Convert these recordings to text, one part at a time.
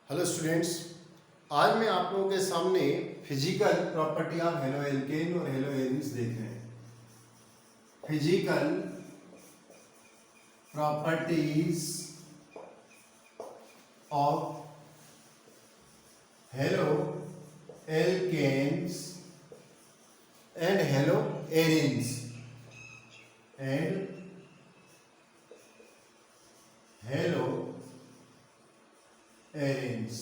Hello students, आज मैं आप लोगों के सामने physical property of halo alkane और हेलो एरिन्स देख रहे हैं। Physical properties of halo alkanes and halo arenes and halo arenes.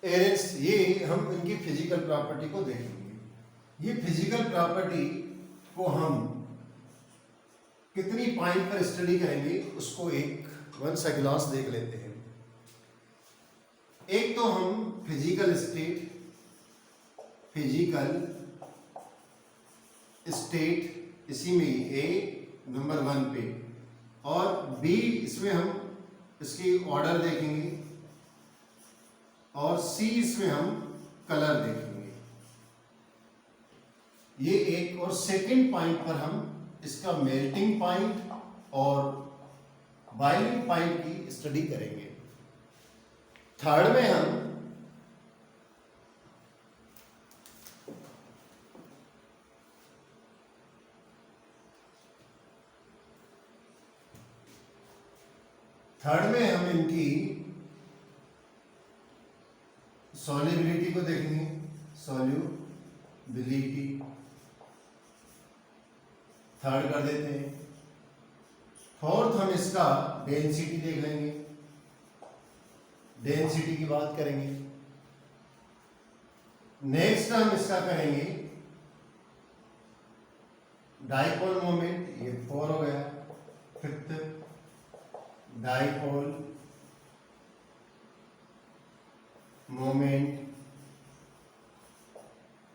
Arenes ये हम इनकी फिजिकल प्रॉपर्टी को देखेंगे। ये फिजिकल प्रॉपर्टी को हम कितनी पॉइंट पर स्टडी करेंगे उसको एक वंस अ ग्लास देख लेते हैं। एक तो हम फिजिकल स्टेट इसी में ए नंबर 1 पे और बी इसमें हम इसकी ऑर्डर देखेंगे और सी इसमें हम कलर देखेंगे। ये एक और सेकंड पॉइंट पर हम इसका मेल्टिंग पॉइंट और बॉइलिंग पॉइंट की स्टडी करेंगे। थर्ड में हम इनकी सॉल्युबिलिटी को देखेंगे। सॉल्युबिलिटी थर्ड कर देते हैं। फोर्थ हम इसका डेंसिटी देख लेंगे, डेंसिटी की बात करेंगे। नेक्स्ट हम इसका करेंगे डाइपोल मोमेंट, ये 4 हो गया। फिफ्थ डाइपोल मोमेंट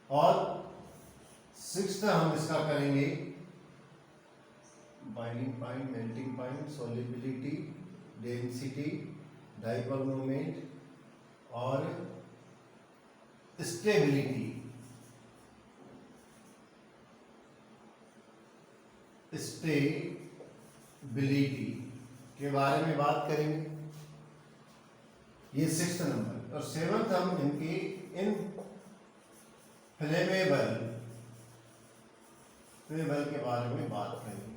और सिक्स्थ हम इसका करेंगे boiling point, melting point, solubility, density, dipole moment और स्टेबिलिटी। स्टेबिलिटी के बारे में बात करेंगे, ये 6th नंबर। और 7th हम इनकी इनफ्लेमेबल के बारे में बात करेंगे।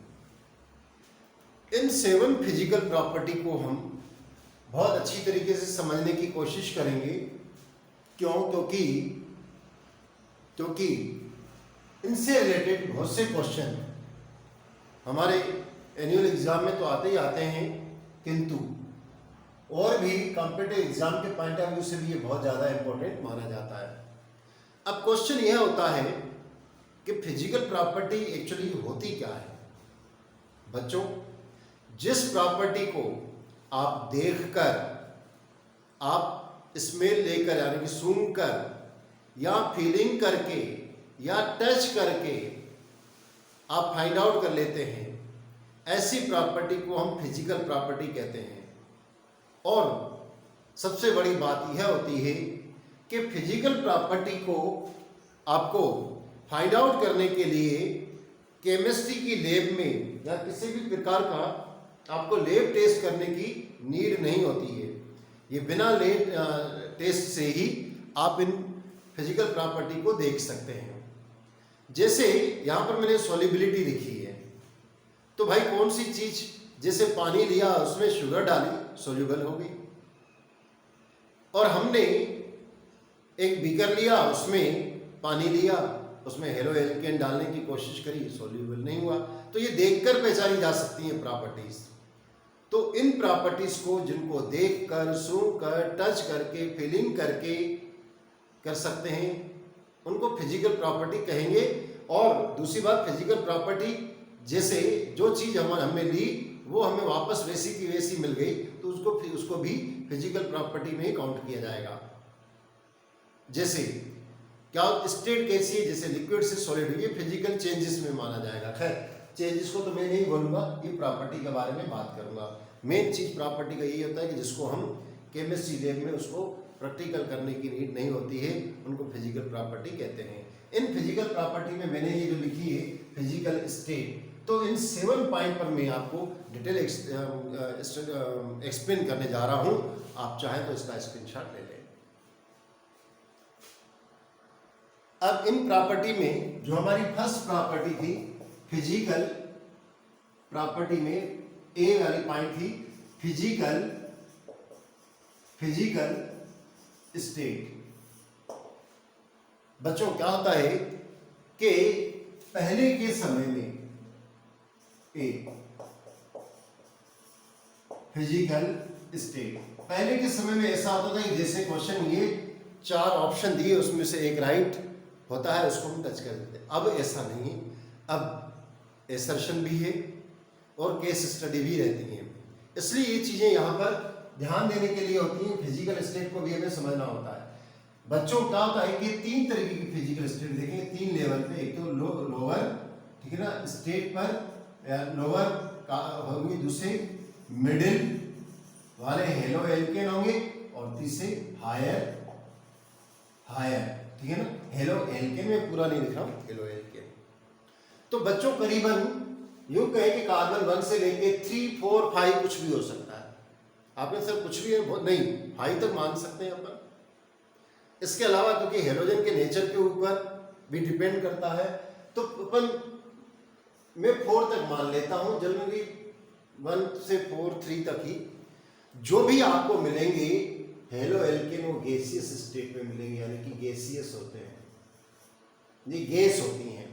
इन 7 फिजिकल प्रॉपर्टी को हम बहुत अच्छी तरीके से समझने की कोशिश करेंगे। क्यों? क्योंकि इनसे रिलेटेड बहुत से क्वेश्चन हमारे एनुअल एग्जाम में तो आते ही आते हैं, किंतु और भी कॉम्पिटिटिव एग्जाम के पॉइंट ऑफ व्यू से भी ये बहुत ज़्यादा इंपॉर्टेंट माना जाता है। अब क्वेश्चन यह होता है कि फिजिकल प्रॉपर्टी एक्चुअली होती क्या है। बच्चों, जिस प्रॉपर्टी को आप देखकर, आप स्मेल लेकर यानी कि सूंघ कर या फीलिंग करके या टच करके आप फाइंड आउट कर लेते हैं, ऐसी प्रॉपर्टी को हम फिजिकल प्रॉपर्टी कहते हैं। और सबसे बड़ी बात यह होती है कि फिजिकल प्रॉपर्टी को आपको फाइंड आउट करने के लिए केमिस्ट्री की लैब में या किसी भी प्रकार का आपको लैब टेस्ट करने की नीड नहीं होती है। ये बिना लैब टेस्ट से ही आप इन फिजिकल प्रॉपर्टी को देख सकते हैं। जैसे यहाँ पर मैंने सॉल्युबिलिटी लिखी है, तो भाई कौन सी चीज, जैसे पानी लिया उसमें शुगर डाली, सोल्यूबल हो गई। और हमने एक बीकर लिया, उसमें पानी लिया, उसमें हेलो एल्केन डालने की कोशिश करी, सोल्यूबल नहीं हुआ। तो ये देखकर पहचानी जा सकती हैं प्रॉपर्टीज। तो इन प्रॉपर्टीज को जिनको देखकर, सूंघकर, टच करके, फीलिंग करके कर सकते हैं, उनको फिजिकल प्रॉपर्टी कहेंगे। और दूसरी बात, फिजिकल प्रॉपर्टी जैसे जो चीज हमने ली वो हमें वापस वैसी की वैसी मिल गई, तो उसको भी फिजिकल प्रॉपर्टी में ही काउंट किया जाएगा। जैसे क्या स्टेट कैसी है, जैसे लिक्विड से सॉलिड, ये फिजिकल चेंजेस में माना जाएगा। खैर, चेंजेस को तो मैं नहीं बोलूँगा, ये प्रॉपर्टी के बारे में बात करूँगा। मेन चीज़ प्रॉपर्टी का यही होता है कि जिसको हम केमिस्ट्री लैब में उसको प्रैक्टिकल करने की नीड नहीं होती है, उनको फिजिकल प्रॉपर्टी कहते हैं। इन फिजिकल प्रॉपर्टी में मैंने ये जो लिखी है फिजिकल स्टेट, तो इन 7 पॉइंट पर मैं आपको डिटेल एक्सप्लेन करने जा रहा हूं। आप चाहें तो इसका स्क्रीनशॉट ले लें। अब इन प्रॉपर्टी में जो हमारी फर्स्ट प्रॉपर्टी थी फिजिकल प्रॉपर्टी में ए वाली पॉइंट थी फिजिकल स्टेट। बच्चों क्या होता है कि पहले के समय में फिजिकल स्टेट, पहले के समय में ऐसा होता था कि जैसे क्वेश्चन ये 4 ऑप्शन दिए उसमें से एक राइट होता है, उसको हम टच कर देते। अब ऐसा नहीं, अब एसर्शन भी है और केस स्टडी भी रहती है, इसलिए ये चीजें यहाँ पर ध्यान देने के लिए होती हैं। फिजिकल स्टेट को भी हमें समझना होता है। बच्चों क्या होता है कि 3 तरीके की फिजिकल स्टेट देखेंगे 3 लेवल पे। एक तो लोअर, ठीक है ना, स्टेट पर लोअर का होंगे, दूसरे मिडिल वाले हेलो एल्केन होंगे और तीसरे हायर, ठीक है ना। हेलो एल्केन में पूरा नहीं लिख रहा हूं, हेलो एल्केन। तो बच्चों करीबन यूं कहे कि कार्बन 1 से लेके 3, 4, 5 कुछ भी हो सकता है। आपने सर कुछ भी है नहीं, 5 तक मान सकते हैं अपन। इसके अलावा क्योंकि हेलोजन के नेचर के ऊपर भी डिपेंड करता है, तो अपन मैं 4 तक मान लेता हूं, जनरली 1 से 4, 3 तक ही जो भी आपको मिलेंगे हेलो एल्केन वो गैसियस स्टेट में मिलेंगे, यानी कि गैसियस होते हैं, ये गैस होती हैं।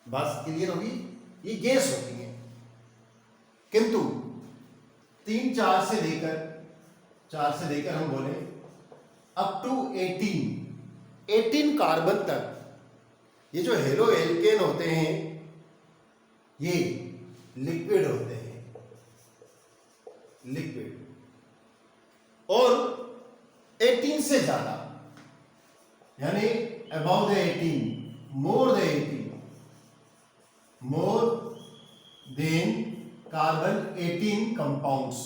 बात क्लियर होगी, ये गैस होती हैं। किंतु 3, 4 से लेकर हम बोले अप टू 18 कार्बन तक ये जो हेलो एल्केन होते हैं ये लिक्विड होते हैं, लिक्विड। और 18 से ज्यादा यानी about the 18, more than carbon 18 compounds,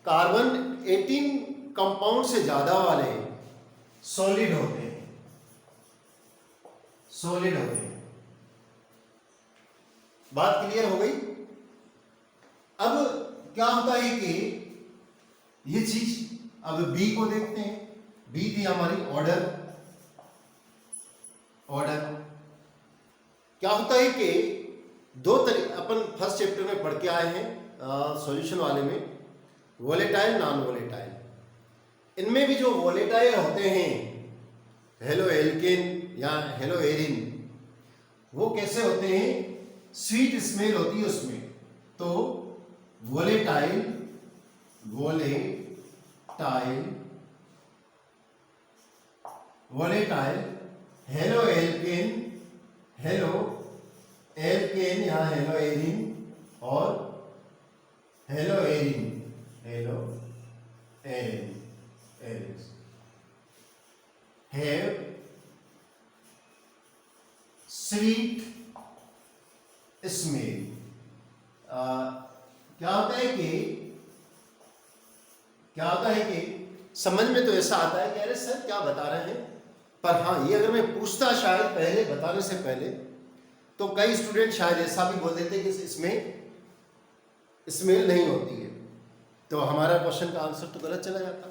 carbon 18 compound से ज्यादा वाले सॉलिड होते हैं, बात क्लियर हो गई। अब क्या होता है कि ये चीज, अब बी को देखते हैं। बी थी हमारी ऑर्डर। क्या होता है कि 2 तरीके अपन फर्स्ट चैप्टर में पढ़ के आए हैं सॉल्यूशन वाले में, वोलेटाइल, नॉन वोलेटाइल। इनमें भी जो वोलेटाइल होते हैं हेलो एल्केन या हेलो एरिन, वो कैसे होते हैं, स्वीट स्मेल होती है उसमें। तो वोलेटाइल हेलो एल्केन या हेलो एरिन और hello Erin have sweet smell. क्या होता है कि समझ में तो ऐसा आता है कि अरे सर क्या बता रहे हैं, पर हाँ ये अगर मैं पूछता शायद पहले, बताने से पहले, तो कई स्टूडेंट शायद ऐसा भी बोल देते कि इसमें स्मेल नहीं होती है, तो हमारा क्वेश्चन का आंसर तो गलत चला जाता।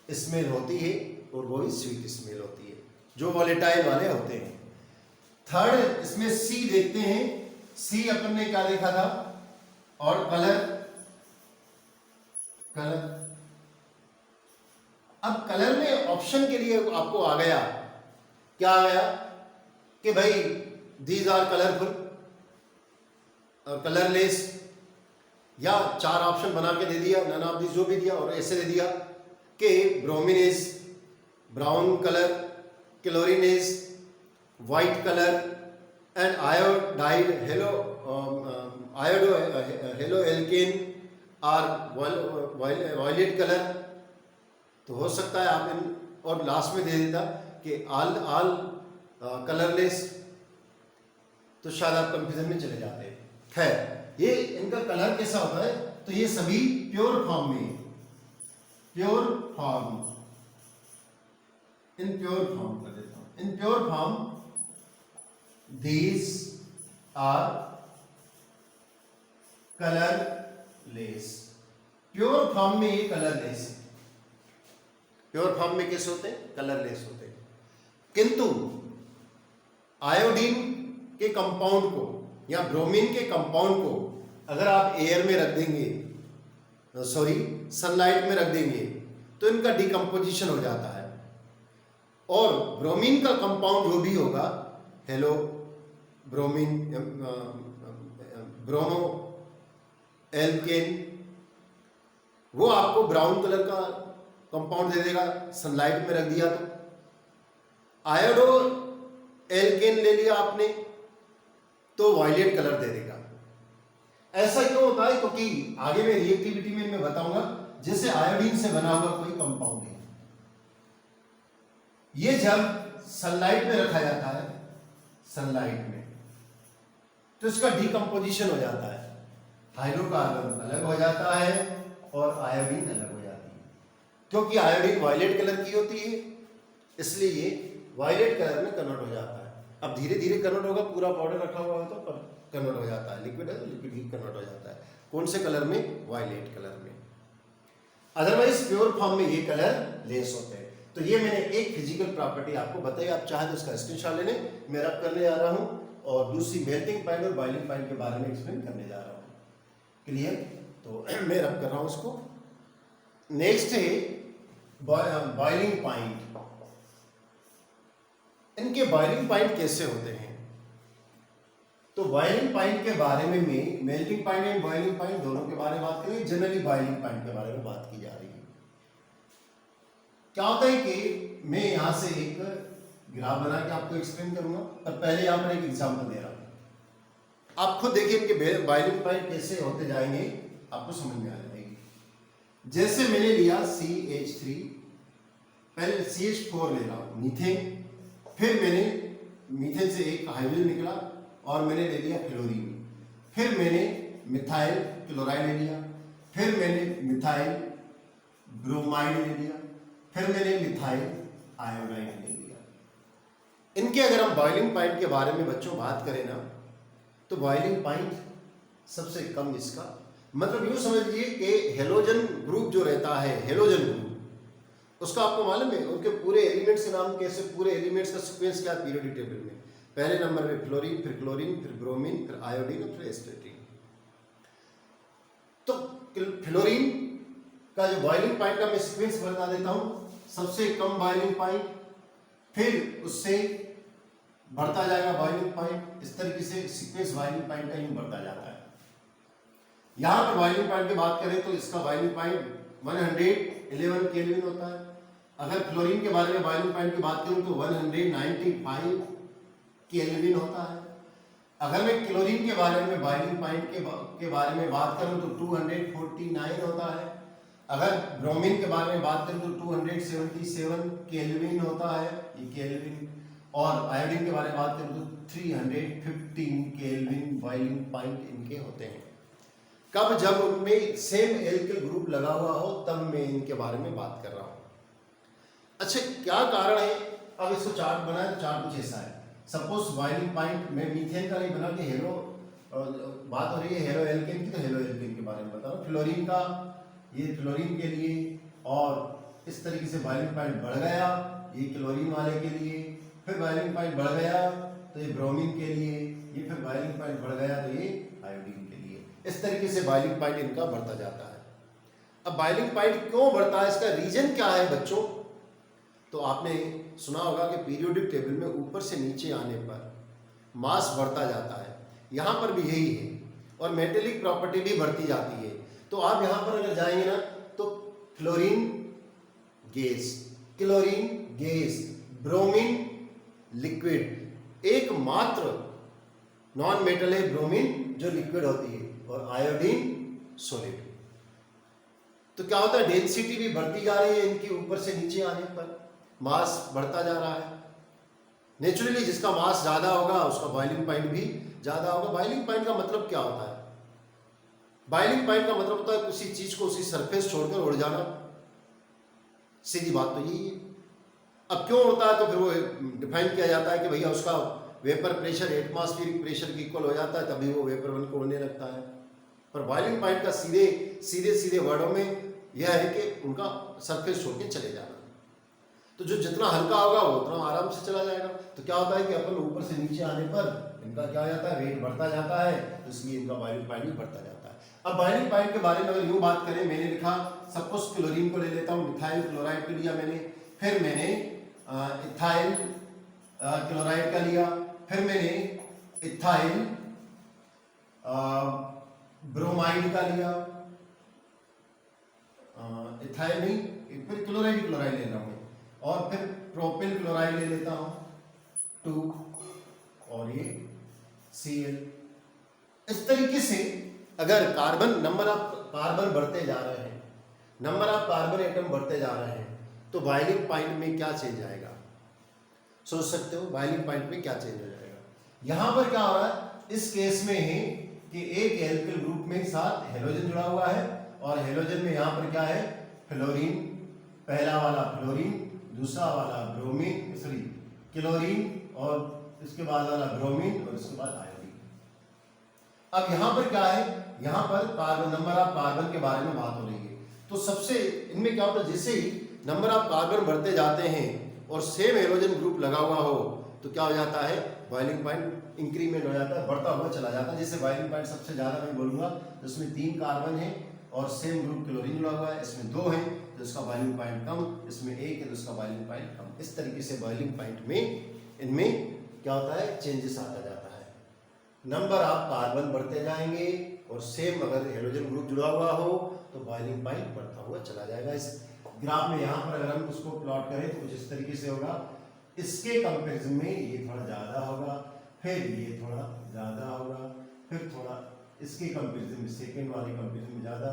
स्मेल होती है और वो ही स्वीट स्मेल होती है जो वोलेटाइल वाले होते हैं। थर्ड इसमें सी देखते हैं। सी अपन ने क्या देखा था, और कलर। अब कलर में ऑप्शन के लिए आपको आ गया, क्या आ गया कि भाई दीज आर कलरफुल, कलरलेस, या 4 ऑप्शन बना के दे दिया, नन ऑफ दिस जो भी दिया, और ऐसे दे दिया कि bromine is brown colour, chlorine is white colour, and iodide halo alkane are violet colour. तो हो सकता है आप इन, और लास्ट में दे देता कि ऑल कलरलेस, तो शायद आप कंफ्यूजन में चले जाते हैं। खैर ये इनका कलर कैसा होता है, तो ये सभी प्योर फॉर्म में, pure form in pure form कर देता हूं, in pure form these are colourless. Pure form में ये कलरलेस है, प्योर फॉर्म में कैसे होते हैं? कलरलेस होते हैं। किंतु आयोडीन के कंपाउंड को या ब्रोमीन के कंपाउंड को अगर आप एयर में रख देंगे, सॉरी सनलाइट में रख देंगे, तो इनका डिकम्पोजिशन हो जाता है और ब्रोमीन का कंपाउंड जो भी होगा, हेलो ब्रोमीन, ब्रोमो एल्केन, वो आपको ब्राउन कलर का कंपाउंड दे देगा सनलाइट में रख दिया तो। आयोडो एल्केन ले लिया आपने तो वायलेट कलर दे देगा। ऐसा क्यों होता है? क्योंकि आगे मैं रिएक्टिविटी में मैं बताऊंगा, जैसे आयोडीन से बना हुआ कोई कंपाउंड है, ये जब सनलाइट में रखा जाता है, सनलाइट में, तो इसका डिकम्पोजिशन हो जाता है, हाइड्रोकार्बन अलग हो जाता है और आयोडीन अलग हो जाती है। क्योंकि आयोडीन वायलेट कलर की होती है, इसलिए ये वायलेट कलर में कन्वर्ट हो जाता है। अब धीरे धीरे कन्वर्ट होगा, पूरा पाउडर रखा हुआ है तो कन्वर्ट हो जाता है, लिक्विड है तो लिक्विड ही कन्वर्ट हो जाता है। कौन से कलर में? वायलेट कलर में। अदरवाइज प्योर फॉर्म में ये कलर लेस होते हैं। तो ये मैंने एक फिजिकल प्रॉपर्टी आपको बताई, आप चाहे तो उसका स्क्रीनशॉट ले लें। मैं रब करने जा रहा हूं और दूसरी मेल्टिंग पॉइंट और बॉइलिंग पॉइंट के बारे में एक्सप्लेन करने जा रहा हूं। क्लियर? तो मैं रब कर रहा हूं उसको। नेक्स्ट है बॉइलिंग पॉइंट। इनके बॉइलिंग पॉइंट कैसे होते हैं? तो बॉइलिंग पॉइंट के बारे में मैं melting point and boiling point दोनों के बारे में बात करेंगे। जनरली बॉइलिंग पॉइंट के बारे में बात की जा रही है। क्या होता है कि मैं यहां से एक ग्राफ बना के आपको एक्सप्लेन करूंगा, पर पहले यहां पर एक एग्जांपल दे रहा हूं। आप खुद देखिए इनके बॉइलिंग पॉइंट कैसे होते जाएंगे, आपको समझ में आ जाएगी। जैसे मैंने लिया CH3, पहले CH4 ले रहा हूं, मीथेन, फिर मैंने मीथेन से एक हाइड्रोजन निकला और मैंने ले लिया क्लोरीन, फिर मैंने मिथाइल क्लोराइड ले लिया, फिर मैंने मिथाइल ब्रोमाइड ले लिया, फिर मैंने मिथाइल आयोडाइड ले लिया। इनके अगर हम बॉइलिंग पॉइंट के बारे में बच्चों बात करें ना, तो बॉइलिंग पॉइंट सबसे कम, इसका मतलब यूं समझ लीजिए कि हेलोजन ग्रुप जो रहता है, हेलोजन ग्रुप, उसका आपको मालूम है उनके पूरे एलिमेंट्स के नाम कैसे, पूरे एलिमेंट्स का सीक्वेंस क्या पीरियोडिक टेबल में? पहले नंबर पे फ्लोरीन, फिर क्लोरीन, फिर ब्रोमीन, फिर आयोडीन और फिर एस्टेटीन। तो फ्लोरीन का जो बॉइलिंग पॉइंट का मैं सीक्वेंस बता देता हूं। सबसे कम बॉइलिंग पॉइंट, फिर उससे बढ़ता जाएगा बॉइलिंग पॉइंट, इस तरीके से सीक्वेंस बॉइलिंग पॉइंट का यूं बढ़ता जाता है। यहां पर बॉइलिंग पॉइंट की बात करें तो इसका बॉइलिंग पॉइंट 111 केल्विन होता है। अगर फ्लोरीन के बारे में बॉइलिंग पॉइंट की बात करूं तो 195 केल्विन होता है। अगर मैं क्लोरीन के बारे में बॉइलिंग पॉइंट के बारे में बात करूं तो 249 होता है। अगर ब्रोमीन के बारे में बात करूं तो 277 केल्विन होता है, ये केल्विन। और आयोडीन के बारे में बात करूं तो 315 केल्विन बॉइलिंग पॉइंट इनके होते हैं। कब? जब उनमें सेम एल्किल ग्रुप लगा हुआ हो, तब मैं इनके बारे में बात कर रहा हूं। अच्छा, क्या कारण है? अब इसको चार्ट बनाए तो चार्ट कुछ ऐसा है। सपोज बॉइलिंग पॉइंट में मीथेन का नहीं बना के हेलो बात हो रही है, हेलो एल्केन की, तो हेलो एल्केन के बारे में बता रहा हूं। फ्लोरीन का, ये फ्लोरीन के लिए, और इस तरीके से बॉइलिंग पॉइंट बढ़ गया ये क्लोरीन वाले के लिए, फिर बॉइलिंग पॉइंट बढ़ गया तो ये ब्रोमीन के लिए, ये फिर बॉइलिंग पॉइंट बढ़ गया तो ये आयोडीन के लिए। इस तरीके से बॉइलिंग पॉइंट इनका बढ़ता जाता है। अब बॉइलिंग पॉइंट क्यों बढ़ता है, इसका रीजन क्या है बच्चों? तो आपने सुना होगा कि पीरियोडिक टेबल में ऊपर से नीचे आने पर मास बढ़ता जाता है, यहां पर भी यही है, और मेटेलिक प्रॉपर्टी भी बढ़ती जाती है। तो आप यहां पर अगर जाएंगे ना तो fluorine gas, chlorine gas, bromine liquid, एकमात्र नॉन मेटल है ब्रोमीन जो लिक्विड होती है, और आयोडीन सॉलिड। तो क्या होता है, डेंसिटी भी बढ़ती जा रही है इनके ऊपर से नीचे आने पर, मास बढ़ता जा रहा है। नेचुरली जिसका मास ज्यादा होगा उसका बॉइलिंग पॉइंट भी ज्यादा होगा। बॉइलिंग पॉइंट का मतलब क्या होता है? बॉइलिंग पॉइंट का मतलब होता है किसी चीज को उसी सरफेस छोड़कर उड़ जाना। सीधी बात तो यही है। अब क्यों उड़ता है, तो फिर वो डिफाइन किया जाता है कि भैया उसका वेपर प्रेशर एटमॉस्फेरिक प्रेशर के इक्वल हो जाता है, तभी वो वेपर बन के उड़ने लगता है। पर बॉइलिंग पॉइंट का सीधे वर्डों में यह है कि उनका सरफेस छोड़ के चले जाना। तो जो जितना हल्का होगा वो उतना आराम से चला जाएगा। तो क्या होता है कि अपन ऊपर से नीचे आने पर इनका क्या हो जाता है, वेट बढ़ता जाता है, तो इसलिए इनका बॉइलिंग पॉइंट भी बढ़ता जाता है। अब बॉइलिंग पॉइंट के बारे में अगर यूँ बात करें, मैंने लिखा सपोज क्लोरीन को ले लेता हूँ, मिथाइल क्लोराइड को लिया मैंने, फिर मैंने इथाइल क्लोराइड का लिया, फिर मैंने इथाइल ब्रोमाइड का लिया, इथाइल नहीं, फिर क्लोराइड ले रहा हूँ, और फिर प्रोपिल क्लोराइड ले लेता हूँ 2, और ये Cl। इस तरीके से अगर कार्बन नंबर ऑफ कार्बन बढ़ते जा रहे हैं, नंबर ऑफ कार्बन एटम बढ़ते जा रहे हैं, तो बॉइलिंग पॉइंट में क्या चेंज आएगा, सोच सकते हो बॉइलिंग पॉइंट में क्या चेंज हो जाएगा। यहां पर क्या हो रहा है, इस केस में है कि एक एल्किल ग्रुप में साथ हेलोजन जुड़ा हुआ है, और हेलोजन में यहां पर क्या है, फ्लोरीन, पहला वाला फ्लोरीन, दूसरा वाला ब्रोमीन, सॉरी क्लोरीन, और इसके बाद वाला ब्रोमीन, और इसके बाद आयोडीन। अब यहां पर क्या है, यहां पर कार्बन नंबर ऑफ कार्बन के बारे में बात हो रही है। तो सबसे इनमें क्या होता है, जैसे ही नंबर ऑफ कार्बन बढ़ते जाते हैं और सेम हेलोजन ग्रुप लगा हुआ हो, तो क्या हो जाता है, बॉइलिंग पॉइंट इंक्रीमेंट हो जाता है, बढ़ता हुआ चला जाता है। जैसे बॉइलिंग पॉइंट सबसे ज्यादा मैं बोलूंगा तो इसमें 3 कार्बन है और सेम ग्रुप क्लोरीन जुड़ा हुआ है, इसमें 2 है तो इसका बॉइलिंग पॉइंट कम, इसमें 1 है तो इसका बॉइलिंग पॉइंट कम। इस तरीके से बॉइलिंग पॉइंट में इनमें क्या होता है, चेंजेस आता जाता है। नंबर ऑफ कार्बन बढ़ते जाएंगे और सेम अगर हेलोजन ग्रुप जुड़ा हुआ हो तो बॉइलिंग पॉइंट बढ़ता हुआ चला जाएगा। इस ग्राफ में यहाँ पर अगर हम उसको प्लॉट करें तो कुछ इस तरीके से होगा, इसके कंपैरिजन में ये थोड़ा ज्यादा होगा, फिर ये थोड़ा ज्यादा होगा, फिर थोड़ा इसके कंपैरिजन में सेकंड वाले कंपैरिजन में ज्यादा,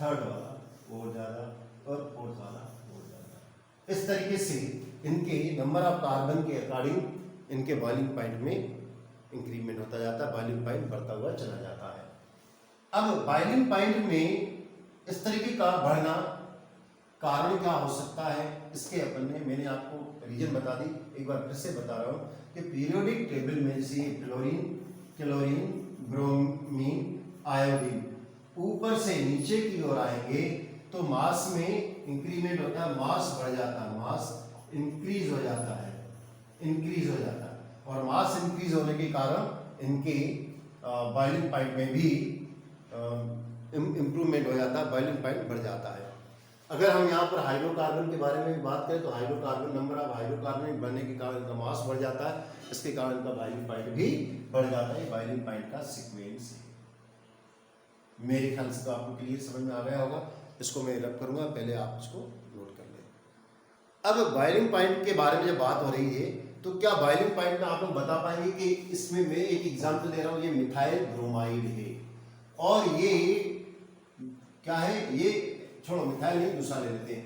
थर्ड वाला और ज्यादा, और फोर्थ वाला और ज्यादा। इस तरीके से इनके नंबर ऑफ कार्बन के अकॉर्डिंग इनके बॉइलिंग पॉइंट में इंक्रीमेंट होता जाता है, बॉइलिंग पॉइंट बढ़ता हुआ चला जाता है। अब बॉइलिंग पॉइंट में इस तरीके का बढ़ना कारण क्या हो सकता है, इसके अपन ने मैंने आपको रीजन बता दी, एक बार फिर से बता रहा हूँ कि पीरियोडिक टेबल में जैसे फ्लोरीन, क्लोरीन, ब्रोमीन, आयोडीन ऊपर से नीचे की ओर आएंगे तो मास में इंक्रीमेंट होता है, मास बढ़ जाता है, मास इंक्रीज हो जाता है, इंक्रीज हो जाता है, और मास इंक्रीज होने के कारण इनके बॉइलिंग पॉइंट में भी इम्प्रूवमेंट हो जाता है, बॉइलिंग पॉइंट बढ़ जाता है। अगर हम यहाँ पर हाइड्रोकार्बन के बारे में बात करें तो हाइड्रोकार्बन, नंबर ऑफ हाइड्रोकार्बन बढ़ने के कारण इनका मास बढ़ जाता है, इसके कारण इनका बॉइलिंग पॉइंट भी बढ़ जाता है। बॉइलिंग पॉइंट का सीक्वेंस है। मेरे ख्याल से तो आपको क्लियर समझ में आ गया होगा, इसको मैं रब करूंगा, पहले आप इसको नोट कर लें। अब बॉइलिंग पॉइंट के बारे में जब बात हो रही है तो क्या बॉइलिंग पॉइंट में आप लोग बता पाएंगे कि इसमें मैं एक एग्जाम्पल दे रहा हूँ, ये मिथाइल ब्रोमाइड है, और ये क्या है, ये छोड़ो मिथाइल नहीं, दूसरा ले लेते हैं,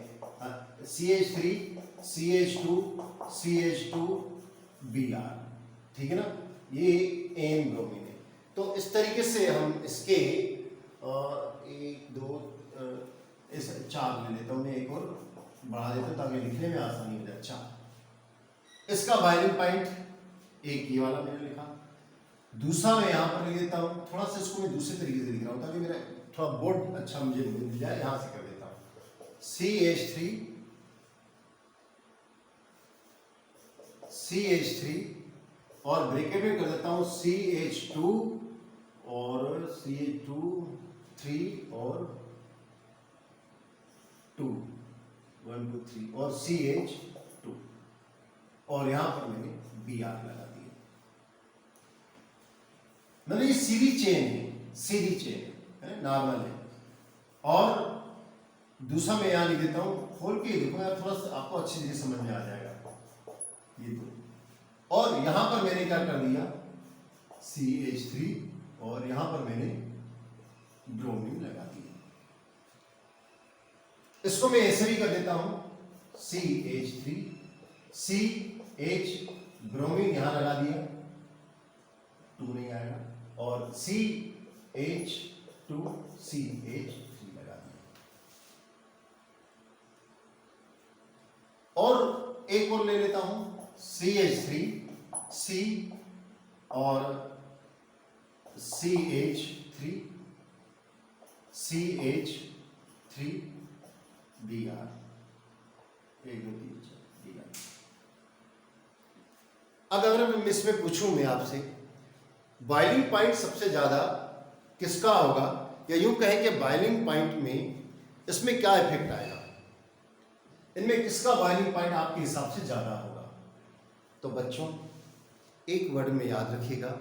CH3 CH2 CH2Br, ठीक है ना, ये एन ब्रोमीन है। तो इस तरीके से हम इसके 1 2 इस 4 ले लेता हूँ मैं, एक और बढ़ा देता हूँ ताकि लिखने में आसानी हो जाए। अच्छा, इसका बॉइलिंग पॉइंट एक ये वाला मैंने लिखा, दूसरा मैं यहाँ पर लिख देता हूँ, थोड़ा सा इसको मैं दूसरे तरीके से लिख रहा हूँ ताकि मेरा थोड़ा बोर्ड अच्छा मुझे मिल जाए, यहाँ से कर देता हूँ CH3 और ब्रैकेट में कर देता हूँ CH2 और CH2 3 और 2 1 2 3 और CH2, और यहां पर मैंने Br लगा दिया। मतलब ये सीधी चेन है, सीधी चेन है, नॉर्मल है। और दूसरा मैं यहां लिख देता हूं, खोल के देखो यार, थोड़ा सा आपको अच्छी तरीके समझ में आ जाएगा ये दो। और यहां पर मैंने क्या कर दिया, CH3, और यहां पर मैंने ब्रोमीन लगा दिया। इसको मैं ऐसे भी कर देता हूं, CH3 CH ब्रोमीन यहां लगा दिया, 2 नहीं आएगा, और CH2 CH3 लगा दिया। और एक और ले लेता हूं CH3 C और CH3 CH3 Br 1 2 3 4 Br। अब अगर मैं इसमें पूछूं मैं आपसे बॉइलिंग पॉइंट सबसे ज्यादा किसका होगा, या यूं कहें कि बॉइलिंग पॉइंट में इसमें क्या इफेक्ट आएगा, इनमें किसका बॉइलिंग पॉइंट आपके हिसाब से ज्यादा होगा, तो बच्चों एक वर्ड में याद रखिएगा,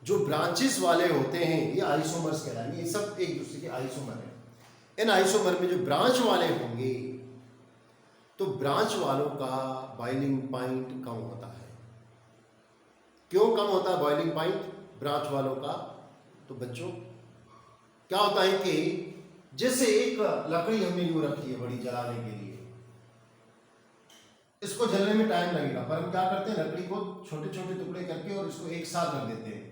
जो ब्रांचेस वाले होते हैं ये आइसोमर्स कहलाएंगे, ये सब एक दूसरे के आइसोमर हैं। इन आइसोमर में जो ब्रांच वाले होंगे तो ब्रांच वालों का बॉइलिंग पॉइंट कम होता है। क्यों कम होता है बॉइलिंग पॉइंट ब्रांच वालों का, तो बच्चों क्या होता है कि जैसे एक लकड़ी हमने यूं रखी है बड़ी जलाने के लिए, इसको जलने में टाइम लगेगा, पर हम क्या करते हैं लकड़ी को छोटे छोटे टुकड़े करके और इसको एक साथ रख देते हैं।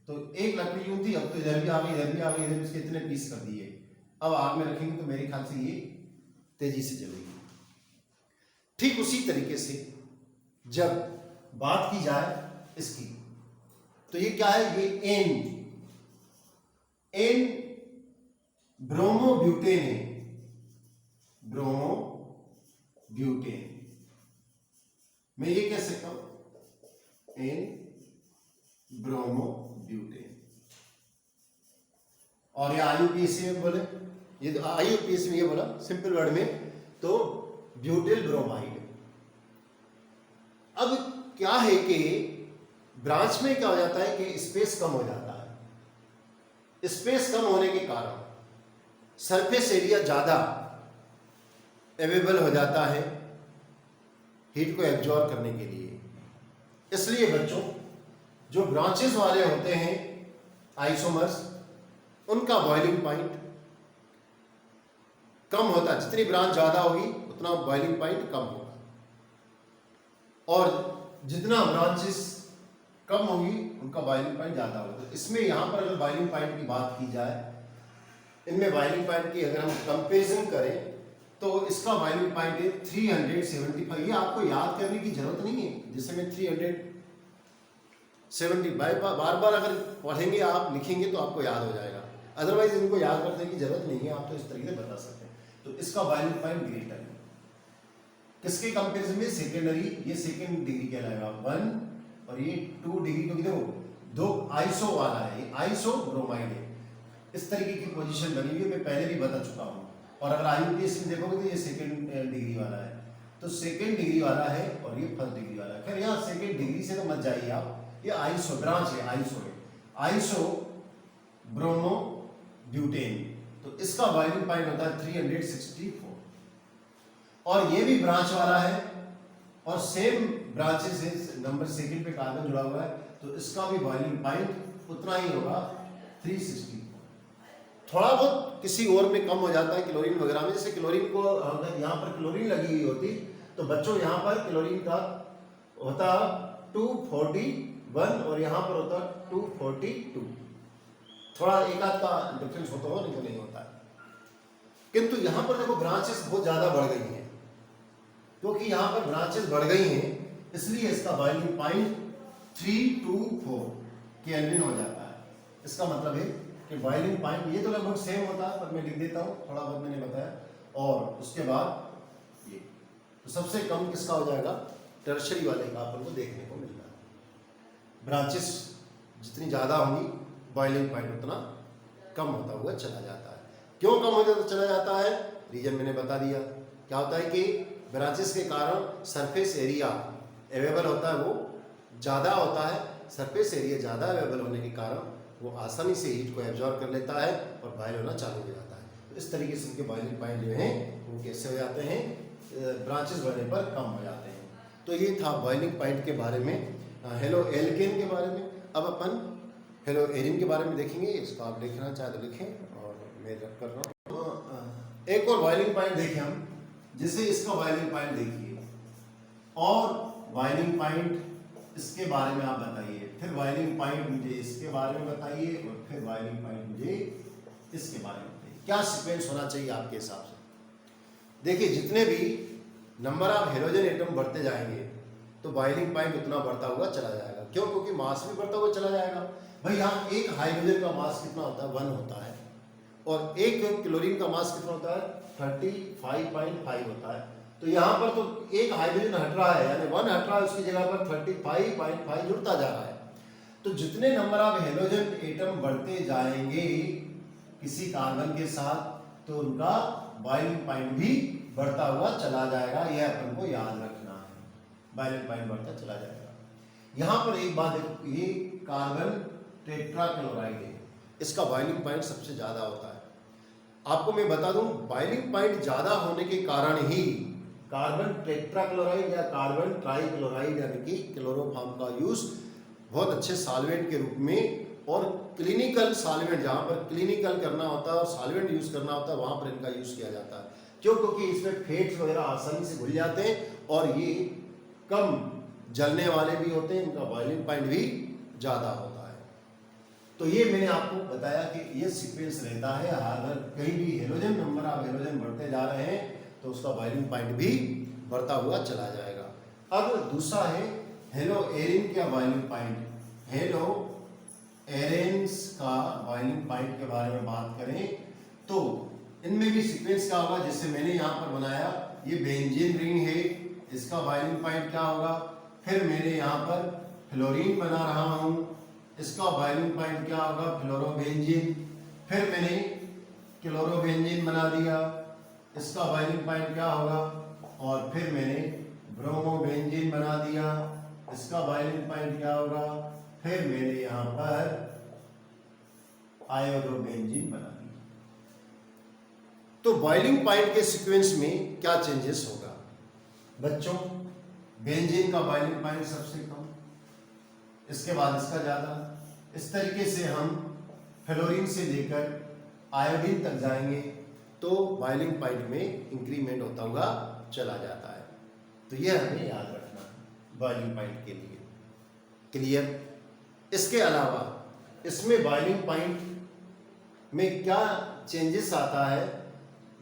तो एक लकड़ी यूं थी, अब तो इधर भी आ गई, इधर भी आ गई, इधर इसके इतने पीस कर दिए, अब आग में रखेंगे तो मेरे ख्याल से ये तेजी से जलेगी। ठीक उसी तरीके से जब बात की जाए इसकी, तो ये क्या है, ये एन ब्रोमोब्यूटेन है, ब्रोमोब्यूटेन। मैं ये कह सकता हूं एन ब्रोमोब्यूटेन, और ये IUPAC में बोले, ये तो IUPAC में ये बोला सिंपल वर्ड में, तो ब्यूटिल ब्रोमाइड। अब क्या है कि ब्रांच में क्या हो जाता है कि स्पेस कम हो जाता है, स्पेस कम होने के कारण सरफेस एरिया ज्यादा अवेलेबल हो जाता है हीट को एब्जॉर्ब करने के लिए। इसलिए बच्चों जो ब्रांचेस वाले होते हैं आइसोमर्स, उनका बॉइलिंग पॉइंट कम होता है, जितनी ब्रांच ज्यादा होगी उतना बॉइलिंग पॉइंट कम होगा, और जितना ब्रांचेस कम होगी उनका बॉइलिंग पॉइंट ज्यादा होगा। तो इसमें यहां पर अगर बॉइलिंग पॉइंट की बात की जाए, इनमें बॉइलिंग पॉइंट की अगर हम कंपेरिजन करें तो इसका बॉइलिंग पॉइंट है 375। ये आपको याद करने की जरूरत नहीं है, जैसे मैं 370 बार बार अगर पढ़ेंगे आप लिखेंगे तो आपको याद हो जाएगा, अदरवाइज इनको याद करने की जरूरत नहीं है, आप तो इस तरीके से बता सकते हैं। तो इसका बॉइलिंग पॉइंट ग्रेटर है किसके कंपेरिजन में, सेकेंडरी, ये सेकेंड डिग्री कहलाएगा 1 और ये 2 डिग्री, क्योंकि देखो दो आइसो वाला है, ये आइसो ब्रोमाइड है, इस तरीके की पोजीशन बनी हुई है, मैं पहले भी बता चुका हूँ। और अगर IUPAC में देखोगे तो ये सेकेंड डिग्री वाला है, तो सेकेंड डिग्री वाला है और ये फर्स्ट डिग्री वाला है। खैर यहाँ सेकेंड डिग्री से तो मत जाइए आप, ये आइसो ब्रांच है, आइसो ब्रोमोब्यूटेन, तो इसका बॉइलिंग पॉइंट होता है 364, और ये भी ब्रांच वाला है और सेम ब्रांचेस है, नंबर सेकेंड पे कार्बन जुड़ा हुआ है, तो इसका भी बॉइलिंग पॉइंट उतना ही होगा 364। थोड़ा बहुत किसी और में कम हो जाता है क्लोरीन वगैरह में, जैसे क्लोरीन को अगर यहाँ पर क्लोरीन लगी हुई होती तो बच्चों यहाँ पर क्लोरीन का होता 241 और यहाँ पर होता 242, थोड़ा एक आध का डिफरेंस होता हो, नहीं तो नहीं होता है। किंतु यहाँ पर देखो ब्रांचेस बहुत ज्यादा बढ़ गई हैं, क्योंकि यहाँ पर ब्रांचेस बढ़ गई हैं इसलिए इसका बॉइलिंग पॉइंट 324 केल्विन हो जाता है। इसका मतलब है कि बॉइलिंग पॉइंट ये तो लगभग सेम होता है, पर मैं लिख देता हूँ, थोड़ा बहुत मैंने बताया। और उसके बाद ये तो सबसे कम किसका हो जाएगा, टर्शरी वाले का अपन को देखने को मिलता है। ब्रांचेस जितनी ज़्यादा होंगी बॉइलिंग पॉइंट उतना कम होता हुआ चला जाता है। क्यों कम होता चला जाता है, रीजन मैंने बता दिया। क्या होता है कि ब्रांचेस के कारण सरफेस एरिया अवेलेबल होता है वो ज़्यादा होता है, सरफेस एरिया ज़्यादा अवेलेबल होने के कारण वो आसानी से हीट को एब्जॉर्ब कर लेता है और बॉयल होना चालू हो जाता है। तो इस तरीके से उनके बॉइलिंग पॉइंट जो हैं वो कैसे हो जाते हैं, ब्रांचेस बढ़ने पर कम हो जाते हैं। तो ये था बॉइलिंग पॉइंट के बारे में, हेलो एल्केन के बारे में। अब अपन हेलो एरिन के बारे में देखेंगे, इसको आप लिखना चाहे तो लिखें और मैं रख कर रहा हूँ। एक और बॉइलिंग पॉइंट देखें हम, जैसे इसका बॉइलिंग पॉइंट देखिए और बॉइलिंग पॉइंट इसके बारे में आप बताइए, फिर बॉइलिंग पॉइंट मुझे इसके बारे में बताइए और फिर बॉइलिंग पॉइंट मुझे इसके बारे में बताइए। क्या सीक्वेंस होना चाहिए आपके हिसाब से। देखिए जितने भी नंबर ऑफ हेलोजन एटम बढ़ते जाएंगे तो बॉइलिंग पॉइंट उतना बढ़ता हुआ चला जाएगा। क्यों? क्योंकि मास भी बढ़ता हुआ चला जाएगा। भाई यहाँ एक हाइड्रोजन का मास कितना होता है? 1 होता है, और एक क्लोरीन का मास कितना होता है? 35.5 होता है। तो यहाँ पर तो एक हाइड्रोजन हट रहा है, यानी 1 हट रहा है, उसकी जगह पर 35.5 जुड़ता जा रहा है। तो जितने नंबर ऑफ हेलोजन एटम बढ़ते जाएंगे किसी कार्बन के साथ, तो उनका बॉइलिंग पॉइंट भी बढ़ता हुआ चला जाएगा। यह अपन को याद रखना है, बॉइलिंग पॉइंट बढ़ता चला जाएगा। यहाँ पर एक बात देखो, ये कार्बन टेट्राक्लोराइड है, इसका बॉइलिंग पॉइंट सबसे ज्यादा होता है। आपको मैं बता दूं, बॉइलिंग पॉइंट ज्यादा होने के कारण ही कार्बन टेट्राक्लोराइड या कार्बन ट्राइक्लोराइड यानी कि क्लोरोफॉर्म का यूज बहुत अच्छे सॉल्वेंट के रूप में, और क्लिनिकल सॉल्वेंट, जहां पर क्लिनिकल करना होता है और सॉल्वेंट यूज करना होता है, वहां पर इनका यूज किया जाता है। क्यों? क्योंकि इसमें फेट्स वगैरह आसानी से घुल जाते हैं और ये कम जलने वाले भी होते हैं, इनका बॉइलिंग पॉइंट भी ज्यादा होता है। तो ये मैंने आपको बताया कि ये सीक्वेंस रहता है। अगर कहीं भी हेलोजन, नंबर ऑफ हेलोजन बढ़ते जा रहे हैं तो उसका बॉइलिंग पॉइंट भी बढ़ता हुआ चला जाएगा। अब दूसरा है हेलो एरिन का बॉइलिंग पॉइंट। हेलो एरेन्स का बॉइलिंग पॉइंट के बारे में बात करें तो इनमें भी सीक्वेंस क्या होगा, जैसे मैंने यहाँ पर बनाया, ये बेंजीन रिंग है, इसका बॉइलिंग पॉइंट क्या होगा। फिर मैंने यहाँ पर फ्लोरीन बना रहा हूँ, इसका बॉइलिंग पॉइंट क्या होगा? फ्लोरोबेंजीन। फिर मैंने क्लोरोबेंजीन बना दिया, इसका बॉइलिंग पॉइंट क्या होगा? और फिर मैंने ब्रोमोबेंजीन बना दिया, इसका बॉइलिंग पॉइंट क्या होगा? फिर मैंने यहां पर आयोडोबेंजीन बना दिया। तो बॉइलिंग पॉइंट के सीक्वेंस में क्या चेंजेस होगा बच्चों? बेंजीन का बॉइलिंग पॉइंट सबसे कम, इसके बाद इसका ज्यादा। इस तरीके से हम फ्लोरीन से लेकर आयोडीन तक जाएंगे तो बॉइलिंग पॉइंट में इंक्रीमेंट होता हुआ चला जाता है। तो यह हमें याद रखना है बॉइलिंग पॉइंट के लिए। क्लियर? इसके अलावा इसमें बॉइलिंग पॉइंट में क्या चेंजेस आता है?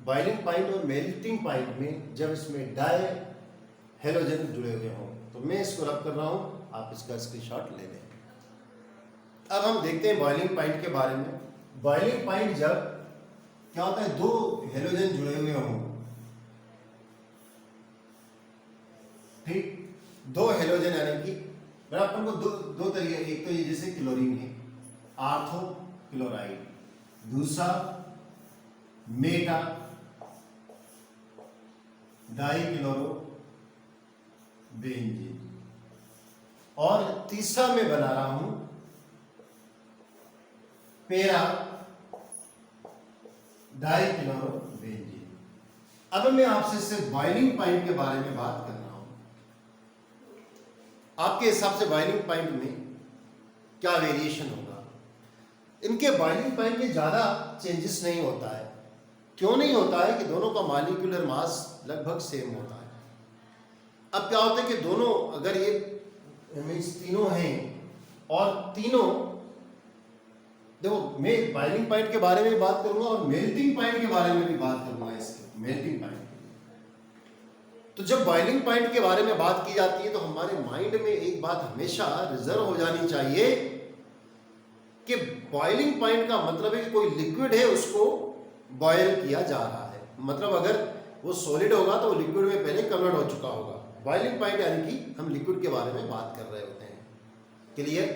बॉइलिंग पॉइंट और मेल्टिंग पॉइंट में जब इसमें डाई हेलोजन जुड़े हुए हों, तो मैं इसको रब कर रहा हूं, आप इसका स्क्रीनशॉट ले लें। अब हम देखते हैं बॉइलिंग पॉइंट के बारे में। बॉइलिंग पॉइंट जब क्या होता है, दो हेलोजन जुड़े हुए हों, ठीक, दो हेलोजन यानी कि अपन को दो तरीके, एक तो ये जैसे क्लोरीन है, आर्थो क्लोराइड, दूसरा मेटा डाइक्लोरो बेंजीन, और तीसरा मैं बना रहा हूं पेरा डाइक्लोरो बेंजीन। अब मैं आपसे सिर्फ बॉइलिंग पॉइंट के बारे में बात कर रहा हूं। आपके हिसाब से बॉइलिंग पॉइंट में क्या वेरिएशन होगा? इनके बॉइलिंग पॉइंट में ज्यादा चेंजेस नहीं होता है। क्यों नहीं होता है? कि दोनों का मॉलिक्यूलर मास लगभग सेम होता है। अब क्या होता है कि दोनों, अगर ये मीन्स तीनों हैं और तीनों, देखो मैं बॉइलिंग पॉइंट के बारे में बात करूंगा और मेल्टिंग पॉइंट के बारे में भी बात करूंगा। इसके मेल्टिंग पॉइंट, तो जब बॉइलिंग पॉइंट के बारे में बात की जाती है तो हमारे माइंड में एक बात हमेशा रिजर्व हो जानी चाहिए कि बॉइलिंग पॉइंट का मतलब है कि कोई लिक्विड है, उसको बॉयल किया जा रहा है। मतलब अगर वो सॉलिड होगा तो वो लिक्विड में पहले कन्वर्ट हो चुका होगा। बॉइलिंग पॉइंट यानी कि हम लिक्विड के बारे में बात कर रहे होते हैं। क्लियर?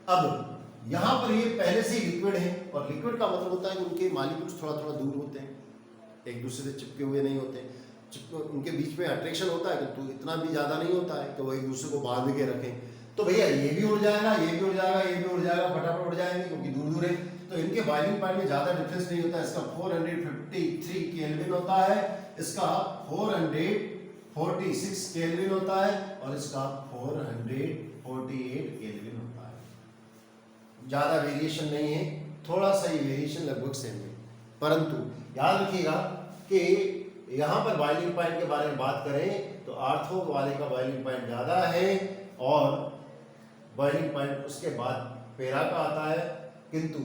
अब यहां पर ये पहले से ही लिक्विड है, और लिक्विड का मतलब होता है कि उनके मॉलिक्यूल्स थोड़ा थोड़ा दूर होते हैं, एक दूसरे से चिपके हुए नहीं होते। उनके बीच में अट्रैक्शन होता है किंतु इतना भी ज्यादा नहीं होता है कि वो एक दूसरे को बांध के रखें। तो भैया ये भी उड़ जाएगा, ये भी उड़ जाएगा, ये भी उड़ जाएगा, फटाफट उड़ जाएंगे क्योंकि दूर दूर है। तो इनके बॉइलिंग पॉइंट में ज्यादा डिफरेंस नहीं होता है। इसका 453 केल्विन होता है, इसका 446 केल्विन होता है, और इसका 448 केल्विन होता है। ज्यादा वेरिएशन नहीं है, थोड़ा सा ही वेरिएशन, लगभग सेम है। परंतु याद रखिएगा कि यहां पर बॉइलिंग पॉइंट के बारे में बात करें तो आर्थो वाले का बॉइलिंग पॉइंट ज्यादा है और बॉइलिंग पॉइंट उसके बाद पेरा का आता है, किंतु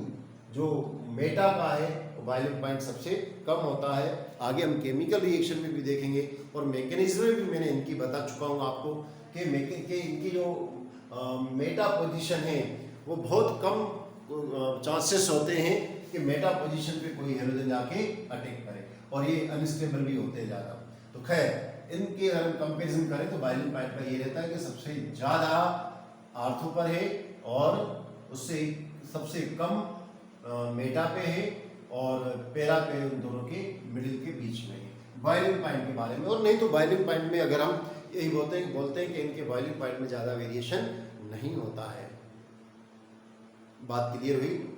जो मेटा का है वो बॉइलिंग पॉइंट सबसे कम होता है। आगे हम केमिकल रिएक्शन में भी देखेंगे और मैकेनिज्म में भी मैंने इनकी बता चुका हूँ आपको कि इनकी जो मेटा पोजीशन है वो बहुत कम चांसेस होते हैं कि मेटा पोजीशन पे कोई हेलोजन जाके अटैक करे और ये अनस्टेबल भी होते हैं ज़्यादा। तो खैर इनके अगर हम कंपेरिजन करें तो बॉइलिंग पॉइंट का ये रहता है कि सबसे ज़्यादा आर्थो पर है और उससे सबसे कम मेटा पे है और पैरा पे, उन दोनों के मिडिल के बीच में है बॉइलिंग पॉइंट के बारे में। और नहीं तो बॉइलिंग पॉइंट में अगर हम यही बोलते हैं कि इनके बॉइलिंग पॉइंट में ज़्यादा वेरिएशन नहीं होता है। बात क्लियर हुई।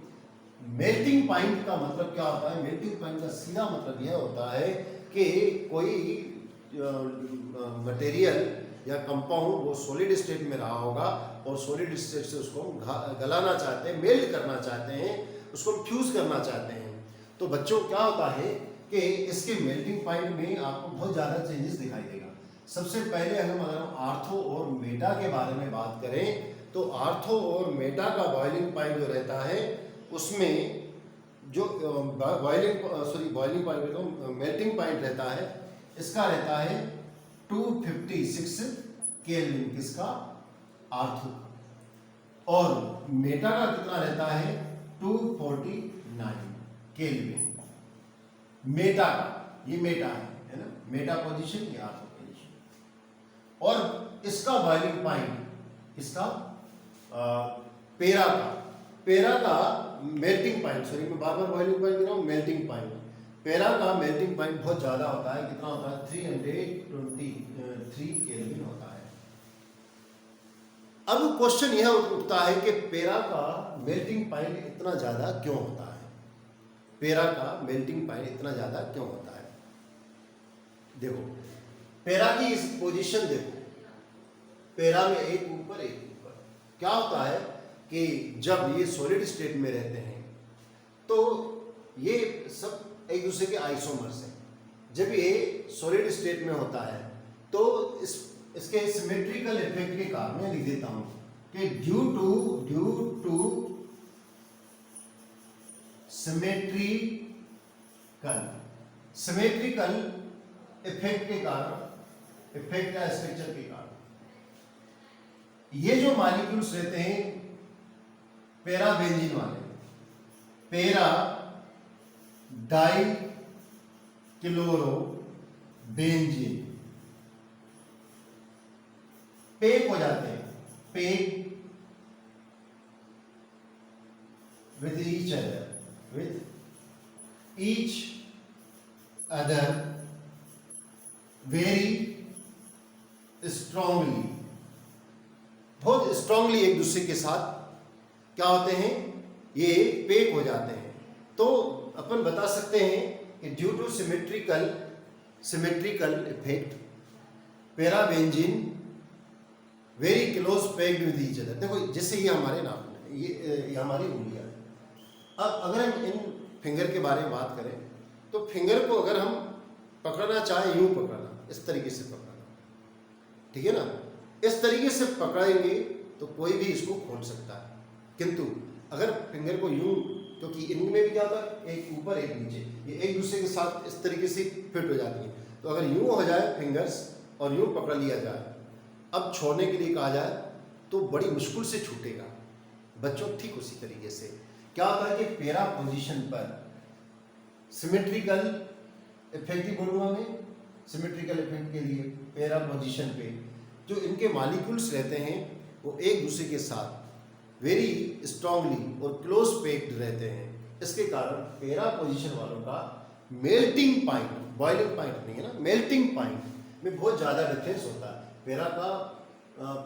मेल्टिंग पॉइंट का मतलब क्या होता है? मेल्टिंग पॉइंट का सीधा मतलब यह होता है कि कोई मटेरियल या कंपाउंड वो सॉलिड स्टेट में रहा होगा और सॉलिड स्टेट से उसको गलाना चाहते हैं, मेल्ट करना चाहते हैं, उसको फ्यूज करना चाहते हैं। तो बच्चों क्या होता है कि इसके मेल्टिंग पॉइंट में आपको बहुत ज़्यादा चेंजेस दिखाई देगा। सबसे पहले अगर हम आर्थो और मेटा के बारे में बात करें तो आर्थो और मेटा का बॉइलिंग पॉइंट जो रहता है उसमें जो बॉइलिंग पॉइंट मेल्टिंग पॉइंट रहता है इसका रहता है 256 केल्विन, किसका? आर्थो। और मेटा का कितना रहता है? 249 केल्विन। मेटा का, ये मेटा है ना, मेटा पोजीशन, ये आर्थो पोजीशन। और इसका बॉइलिंग पॉइंट, इसका पेरा का मेल्टिंग पॉइंट, सॉरी मैं बार बार बॉइलिंग पॉइंट दे रहा हूँ, मेल्टिंग पॉइंट। पेरा का मेल्टिंग पॉइंट बहुत ज्यादा होता है। कितना होता है? 323 केल्विन होता है। अब क्वेश्चन यह उठता है कि पेरा का मेल्टिंग पॉइंट इतना ज्यादा क्यों होता है? पेरा का मेल्टिंग पॉइंट इतना ज्यादा क्यों होता है? देखो पेरा की इस पोजीशन देखो, पेरा में एक ऊपर एक ऊपर। क्या होता है कि जब ये सॉलिड स्टेट में रहते हैं तो ये सब एक दूसरे के आइसोमर्स हैं। जब ये सॉलिड स्टेट में होता है तो इसके सिमेट्रिकल इफेक्ट के कारण मैं लिख देता हूं कि ड्यू टू सिमेट्रिकल इफेक्ट के कारण, इफेक्ट या स्ट्रक्चर के कारण ये जो मॉलिक्यूल्स रहते हैं पैरा बेंजीन वाले, para die chloro benzene pack हो जाते हैं, pack with each other very strongly, बहुत स्ट्रांगली एक दूसरे के साथ क्या होते हैं? ये पेक हो जाते हैं। तो अपन बता सकते हैं कि due two symmetrical effect para benzene very close packed with each other. देखो जैसे ये हमारे नाम, ये हमारी उंगलियां हैं। अब अगर हम इन फिंगर के बारे में बात करें तो फिंगर को अगर हम पकड़ना चाहे यूं पकड़ना, इस तरीके से पकड़ना, ठीक है ना, इस तरीके से पकड़ेंगे तो कोई भी इसको खोल सकता है। किंतु अगर फिंगर को यूं, क्योंकि इनमें भी क्या होता है, एक ऊपर एक नीचे, ये एक दूसरे के साथ इस तरीके से फिट हो जाती है। तो अगर यूं हो जाए फिंगर्स और यूं पकड़ लिया जाए, अब छोड़ने के लिए कहा जाए तो बड़ी मुश्किल से छूटेगा। बच्चों ठीक उसी तरीके से क्या होता है कि पैरा पोजीशन पर सिमेट्रिकल इफेक्ट ही बोलूँगा मैं, सिमेट्रिकल इफेक्ट के लिए पैरा पोजीशन पे जो इनके मॉलिक्यूल्स रहते हैं वो एक दूसरे के साथ वेरी स्ट्रांगली और क्लोज पैक्ड रहते हैं। इसके कारण पैरा पोजीशन वालों का मेल्टिंग पॉइंट, बॉइलिंग पॉइंट नहीं है ना, मेल्टिंग पॉइंट में बहुत ज़्यादा डिफरेंस होता है।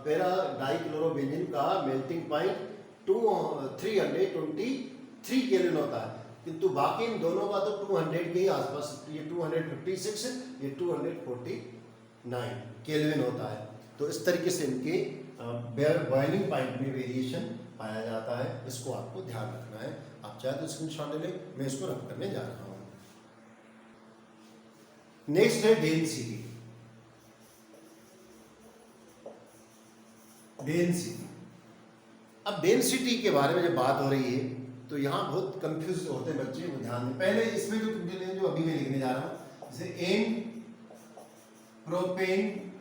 पैरा डाइक्लोरोबेंजीन का मेल्टिंग पॉइंट 323 केल्विन होता है, किंतु बाकी इन दोनों का तो 200 के ही आसपास, ये 256, ये 249 केल्विन होता है। तो इस तरीके से इनके बॉइलिंग पॉइंट में वेरिएशन पाया जाता है। इसको आपको ध्यान रखना है। आप चाहे तो स्क्रीनशॉट ले लें, मैं इसको रख करने जा रहा हूँ। नेक्स्ट है डेंसिटी। डेंसिटी, अब डेंसिटी के बारे में जब बात हो रही है तो तो यहाँ बहुत कंफ्यूज होते हैं बच्चे, वो ध्यान दें। पहले इसमें जो तुमने जो अभी मैं लिखने जा रहा हूँ, जैसे एन प्रोपेन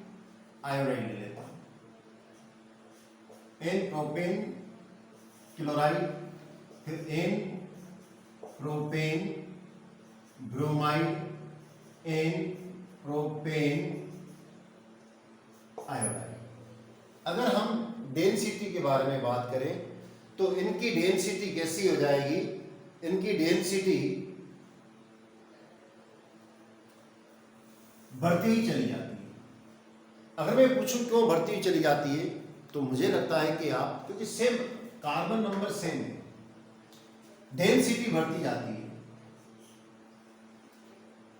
आयोडाइड ले लेता हूँ, एन प्रोपेन क्लोराइड, फिर n propane bromide, n propane iodide. अगर हम डेंसिटी के बारे में बात करें तो इनकी डेंसिटी कैसी हो जाएगी, इनकी डेंसिटी बढ़ती ही चली जाती है। अगर मैं पूछूं क्यों बढ़ती ही चली जाती है, तो मुझे लगता है कि आप, क्योंकि सेम कार्बन नंबर सेम है, डेंसिटी बढ़ती जाती है।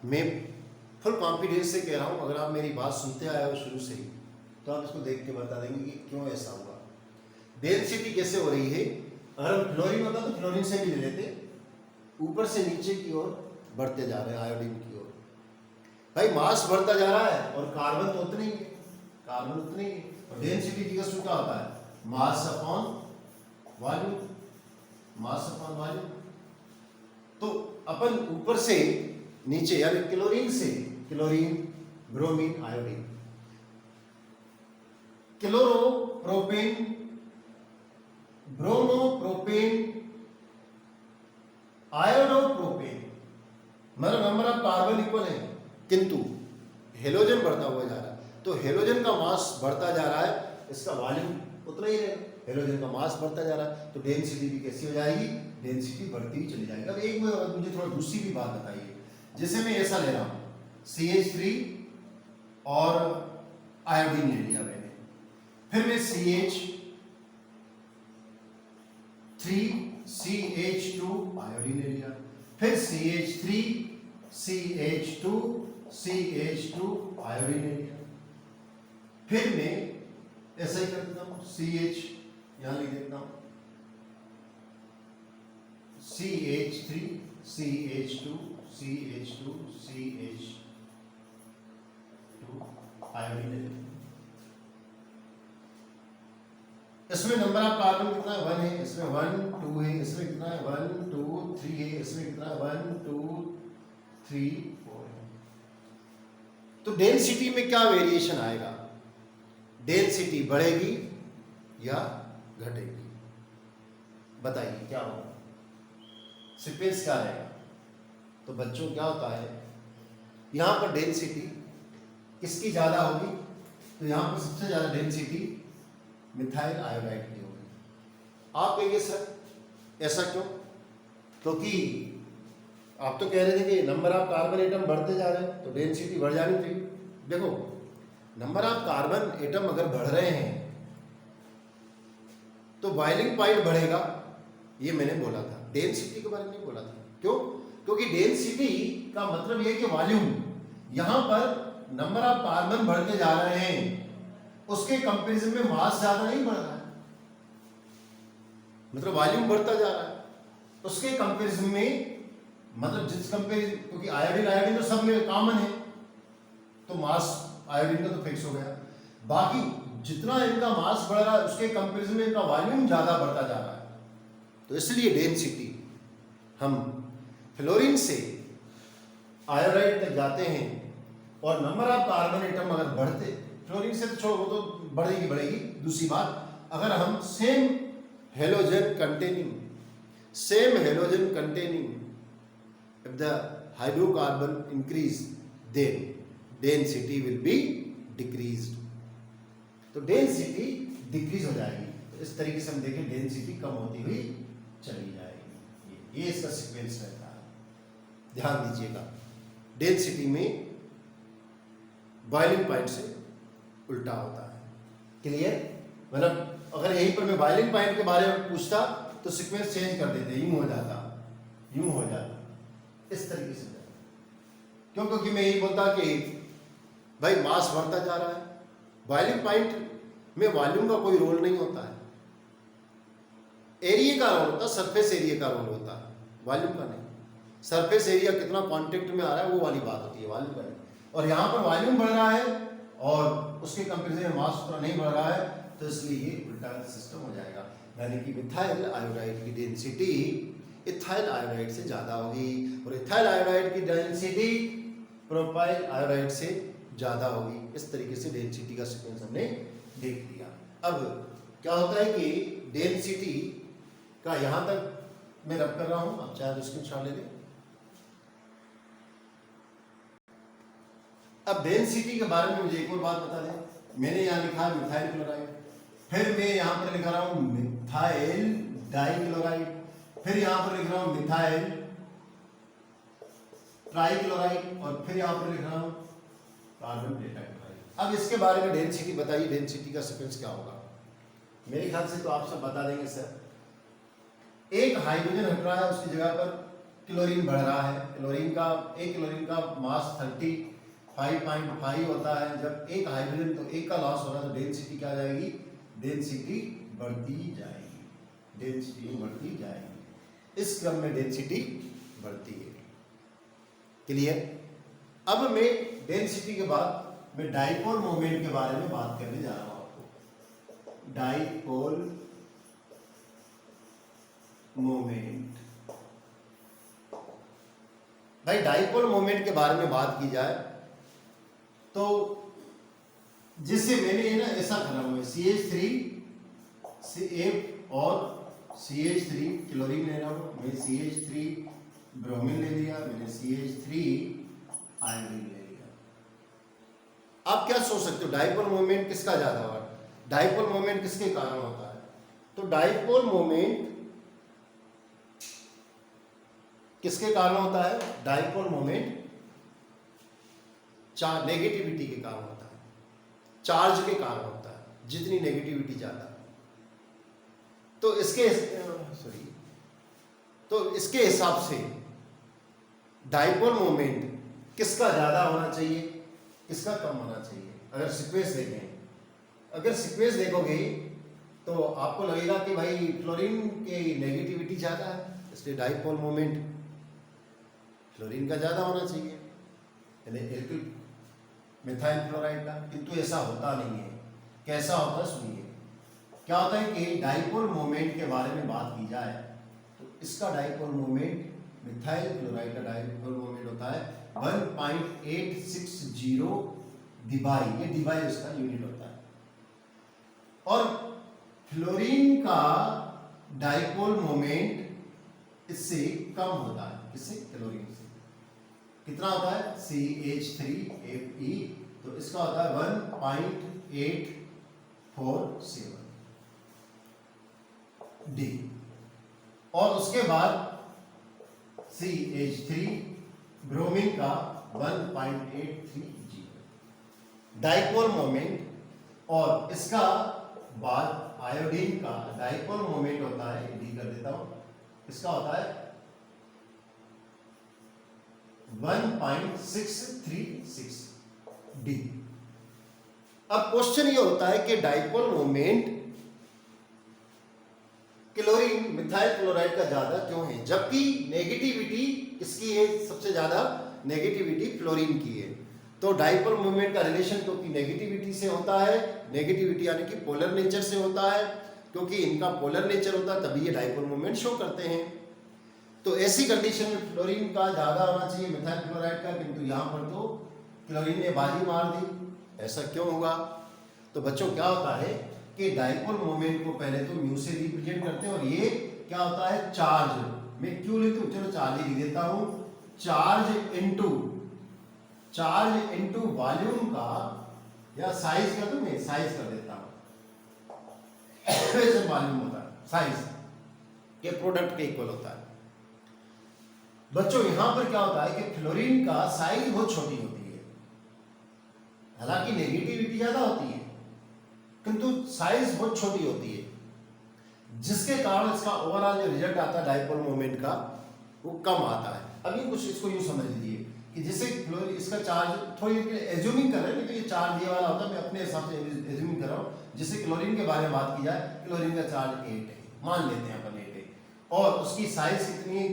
मैं फुल कॉन्फिडेंस से कह रहा हूं, अगर आप मेरी बात सुनते आए हो शुरू से ही, तो आप इसको देख के बता देंगे कि क्यों ऐसा हुआ। डेंसिटी कैसे हो रही है, अगर फ्लोरीन होता तो फ्लोरीन से भी ले लेते, ऊपर से नीचे की ओर बढ़ते जा रहे हैं, आयोडीन की ओर। भाई मास बढ़ता जा रहा है और कार्बन तो उतना ही है, कार्बन उतना ही है। और डेंसिटी की सूत्र क्या होता है, mass upon volume, mass upon volume. तो अपन ऊपर से नीचे यानी क्लोरीन से, chlorine bromine iodine, chloro propane bromo propane iodo propane, मतलब नंबर ऑफ कार्बन इक्वल है, किंतु हेलोजन बढ़ता हुआ जा रहा है। तो हेलोजन का मास बढ़ता जा रहा है, इसका वॉल्यूम उतना ही रहेगा, हेलोजन का मास बढ़ता जा रहा है, तो डेंसिटी भी कैसी हो जाएगी, डेंसिटी बढ़ती ही चली जाएगी। अब एक मुझे थोड़ा दूसरी भी बात बताइए, जैसे मैं ऐसा ले रहा हूं CH3 और आयोडीन ले लिया मैंने, फिर मैं CH3CH2 आयोडीन ले लिया, फिर CH3CH2CH2 आयोडीन ले लिया, फिर मैं ऐसा ही करता हूं CH यहां लिख देता हूं CH3CH2CH2CH2 आयोडीन ले लिया। इसमें नंबर ऑफ कार्बन कितना है, 1 है, इसमें 1 2 है, इसमें कितना है 1 2 3 है, इसमें कितना है 1 2 3 4 है। तो डेंसिटी में क्या वेरिएशन आएगा, डेंसिटी बढ़ेगी या घटेगी, बताइए क्या होगा, सीक्वेंस क्या रहेगा। तो बच्चों क्या होता है, यहां पर डेंसिटी किसकी ज्यादा होगी, तो यहां पर सबसे ज्यादा डेंसिटी मिथाइल आयोडाइड की होगी। आप कहेंगे सर ऐसा क्यों, क्योंकि आप तो कह रहे थे कि नंबर ऑफ कार्बन एटम बढ़ते जा रहे हैं तो डेंसिटी बढ़ जानी चाहिए। देखो नंबर ऑफ कार्बन एटम अगर बढ़ रहे हैं तो बॉइलिंग पॉइंट बढ़ेगा, ये मैंने बोला था, डेंसिटी के बारे में नहीं बोला था। क्यों, क्योंकि डेंसिटी का मतलब ये कि वॉल्यूम, यहां पर नंबर ऑफ कार्बन बढ़ते जा रहे हैं, उसके कंपैरिजन में मास ज्यादा नहीं बढ़ रहा है, मतलब वॉल्यूम बढ़ता जा रहा है, उसके कंपैरिजन में, मतलब जिस कंपैरिजन, क्योंकि आयोडीन तो सब में कॉमन है, तो मास आयोडीन का तो फिक्स हो गया, बाकी जितना इनका मास बढ़ रहा है उसके कंपैरिजन में इनका वॉल्यूम ज्यादा बढ़ता जा रहा है। तो इसलिए डेंसिटी, हम फ्लोरीन से आयोडाइड तक जाते हैं और नंबर ऑफ कार्बन एटम अगर बढ़ते, फ्लोरीन से तो छोड़ो, वो तो बढ़ेगी। दूसरी बात, अगर हम same halogen containing if the hydrocarbon increase, then density will be decreased, तो डेंसिटी डिक्रीज हो जाएगी। तो इस तरीके से हम देखें डेंसिटी कम होती हुई चली जाएगी, ये इसका सीक्वेंस रहता है, ध्यान दीजिएगा। डेंसिटी में बॉइलिंग पॉइंट से उल्टा होता है, क्लियर। मतलब अगर यहीं पर मैं बॉइलिंग पॉइंट के बारे में पूछता तो सीक्वेंस चेंज कर देते, यूं हो जाता, इस तरीके से। क्यों, क्योंकि मैं यही बोलता कि भाई मास बढ़ता जा रहा है, बॉइलिंग पॉइंट में वॉल्यूम का कोई रोल नहीं होता है, एरिया का रोल होता है, सरफेस एरिया का रोल होता है, वॉल्यूम का नहीं। सरफेस एरिया कितना कांटेक्ट में आ रहा है वो वाली बात होती है, वॉल्यूम का नहीं। और यहाँ पर वॉल्यूम बढ़ रहा है और उसके कंपैरिजन में मास उतना नहीं बढ़ रहा है, तो इसलिए ये उल्टा सिस्टम हो जाएगा। यानी कि मिथाइल आयोडाइड की डेंसिटी इथाइल आयोडाइड से ज़्यादा होगी और इथाइल आयोडाइड की डेंसिटी प्रोपाइल आयोडाइड से ज़्यादा होगी। इस तरीके से डेंसिटी का सीक्वेंस हमने देख लिया। अब क्या होता है कि डेंसिटी का यहाँ तक मैं रब कर रहा हूँ, आप चाहे तो स्क्रीनशॉट ले लें। अब डेंसिटी के बारे में मुझे एक और बात बता दें। मैंने यहाँ लिखा है मिथाइल क्लोराइड, फिर मैं यहाँ पर लिख रहा हूँ मिथाइल डाइक्लोराइड, फिर यहाँ पर लिख रहा हूँ मिथाइल ट्राइक्लोराइड और फिर यहाँ पर लिख रहा हूँ कार्बन टेट्राक्लोराइड। अब इसके बारे में डेंसिटी बताइए, डेंसिटी का सीक्वेंस क्या होगा? मेरे ख्याल से तो आप सब बता देंगे सर। एक हाइड्रोजन हट रहा है, उसकी जगह पर क्लोरीन बढ़ रहा है। एक क्लोरीन का मास 35.5 होता है। जब एक हाइड्रोजन तो एक का लॉस हो रहा है तो डेंसिटी क्या जाएगी? डेंसिटी बढ़ती जाएगी, डेंसिटी बढ़ती जाएगी। इस क्रम में डेंसिटी बढ़ती है। क्लियर? अब मैं डेंसिटी के बाद मैं डाइपोल मोमेंट के बारे में बात करने जा रहा हूं आपको। डाइपोल मोमेंट, भाई डाइपोल मोमेंट के बारे में बात की जाए तो जिससे मैंने ना ऐसा करा हुआ है, CH3 और CH3 क्लोरीन ले रहा हूं, मैं CH3 ब्रोमीन ले लिया, मैंने CH3 आयोडीन ले लिया। आप क्या सोच सकते हो डाइपोल मोमेंट किसका ज्यादा होगा? डाइपोल मोमेंट किसके कारण होता है? तो डाइपोल मोमेंट किसके कारण होता है? डाइपोल मोमेंट चार्ज नेगेटिविटी के कारण होता है, चार्ज के कारण होता है। जितनी नेगेटिविटी ज्यादा तो इसके हिसाब से डाइपोल मोमेंट किसका ज्यादा होना चाहिए, किसका कम होना चाहिए? अगर सीक्वेंस देखें, अगर सीक्वेंस देखोगे तो आपको लगेगा कि भाई क्लोरीन की नेगेटिविटी ज्यादा है, इसलिए डाइपोल मोमेंट क्लोरीन का ज्यादा होना चाहिए, यानी मिथाइल क्लोराइड का। किंतु ऐसा होता नहीं है। कैसा होता है सुनिए। क्या होता है कि डाइपोल मोमेंट के बारे में बात की जाए तो इसका डाइपोल मोमेंट, मिथाइल क्लोराइड का डाइपोल मोमेंट होता है 1.860 डिबाई, ये डिबाई उसका यूनिट होता है। और फ्लोरीन का डाइपोल मोमेंट इससे कम होता है। इससे क्लोरीन से कितना होता है? CH3Fe, तो इसका होता है 1.847 डी। और उसके बाद CH3 ब्रोमीन का 1.830 डाइपोल मोमेंट। और इसका बाद आयोडीन का डाइपोल मोमेंट होता है, डी कर देता हूं, इसका होता है 1.636 डी। अब क्वेश्चन ये होता है कि dipole moment chlorine methyl chloride का ज्यादा क्यों है, जबकि नेगेटिविटी इसकी है, सबसे ज्यादा नेगेटिविटी फ्लोरीन की है। तो डाइपोल मोमेंट का रिलेशन क्योंकि नेगेटिविटी से होता है, नेगेटिविटी यानी कि पोलर नेचर से होता है, क्योंकि इनका पोलर नेचर होता है तभी ये डाइपोल मोमेंट शो करते हैं। तो ऐसी कंडीशन में फ्लोरीन का ज्यादा होना चाहिए मिथाइल क्लोराइड का, किंतु यहाँ पर तो क्लोरीन ने बाजी मार दी। ऐसा क्यों होगा? तो बच्चों क्या होता है कि डाइपोल मोमेंट को पहले तो म्यू से रिप्रेजेंट करते हैं, और ये क्या होता है? चार्ज। मैं क्यों लिखता हूँ? चलो चार्ज ही लिख देता हूँ। चार्ज इनटू वॉल्यूम का, या साइज का, तो मैं साइज कर देता हूँ। ऐसे वॉल्यूम होता है, साइज के प्रोडक्ट के इक्वल होता है। बच्चों यहां पर क्या होता है कि फ्लोरीन का साइज बहुत छोटी होती है, हालांकि नेगेटिविटी ज्यादा होती है किंतु साइज बहुत छोटी होती है, जिसके कारण इसका ओवरऑल जो रिजल्ट आता है डाइपोल मोमेंट का वो कम आता है। अभी कुछ इसको यूं समझ लीजिए कि जैसे इसका चार्ज, थोड़ी एज्यूमिंग कर रहे हैं, लेकिन ये चार्ज ये वाला होता है, मैं अपने हिसाब से एज्यूमिंग कर रहा हूँ। जैसे क्लोरीन के बारे में बात की जाए, क्लोरीन का चार्ज 8 है, मान लेते हैं अपन 8 है, और उसकी साइज कितनी है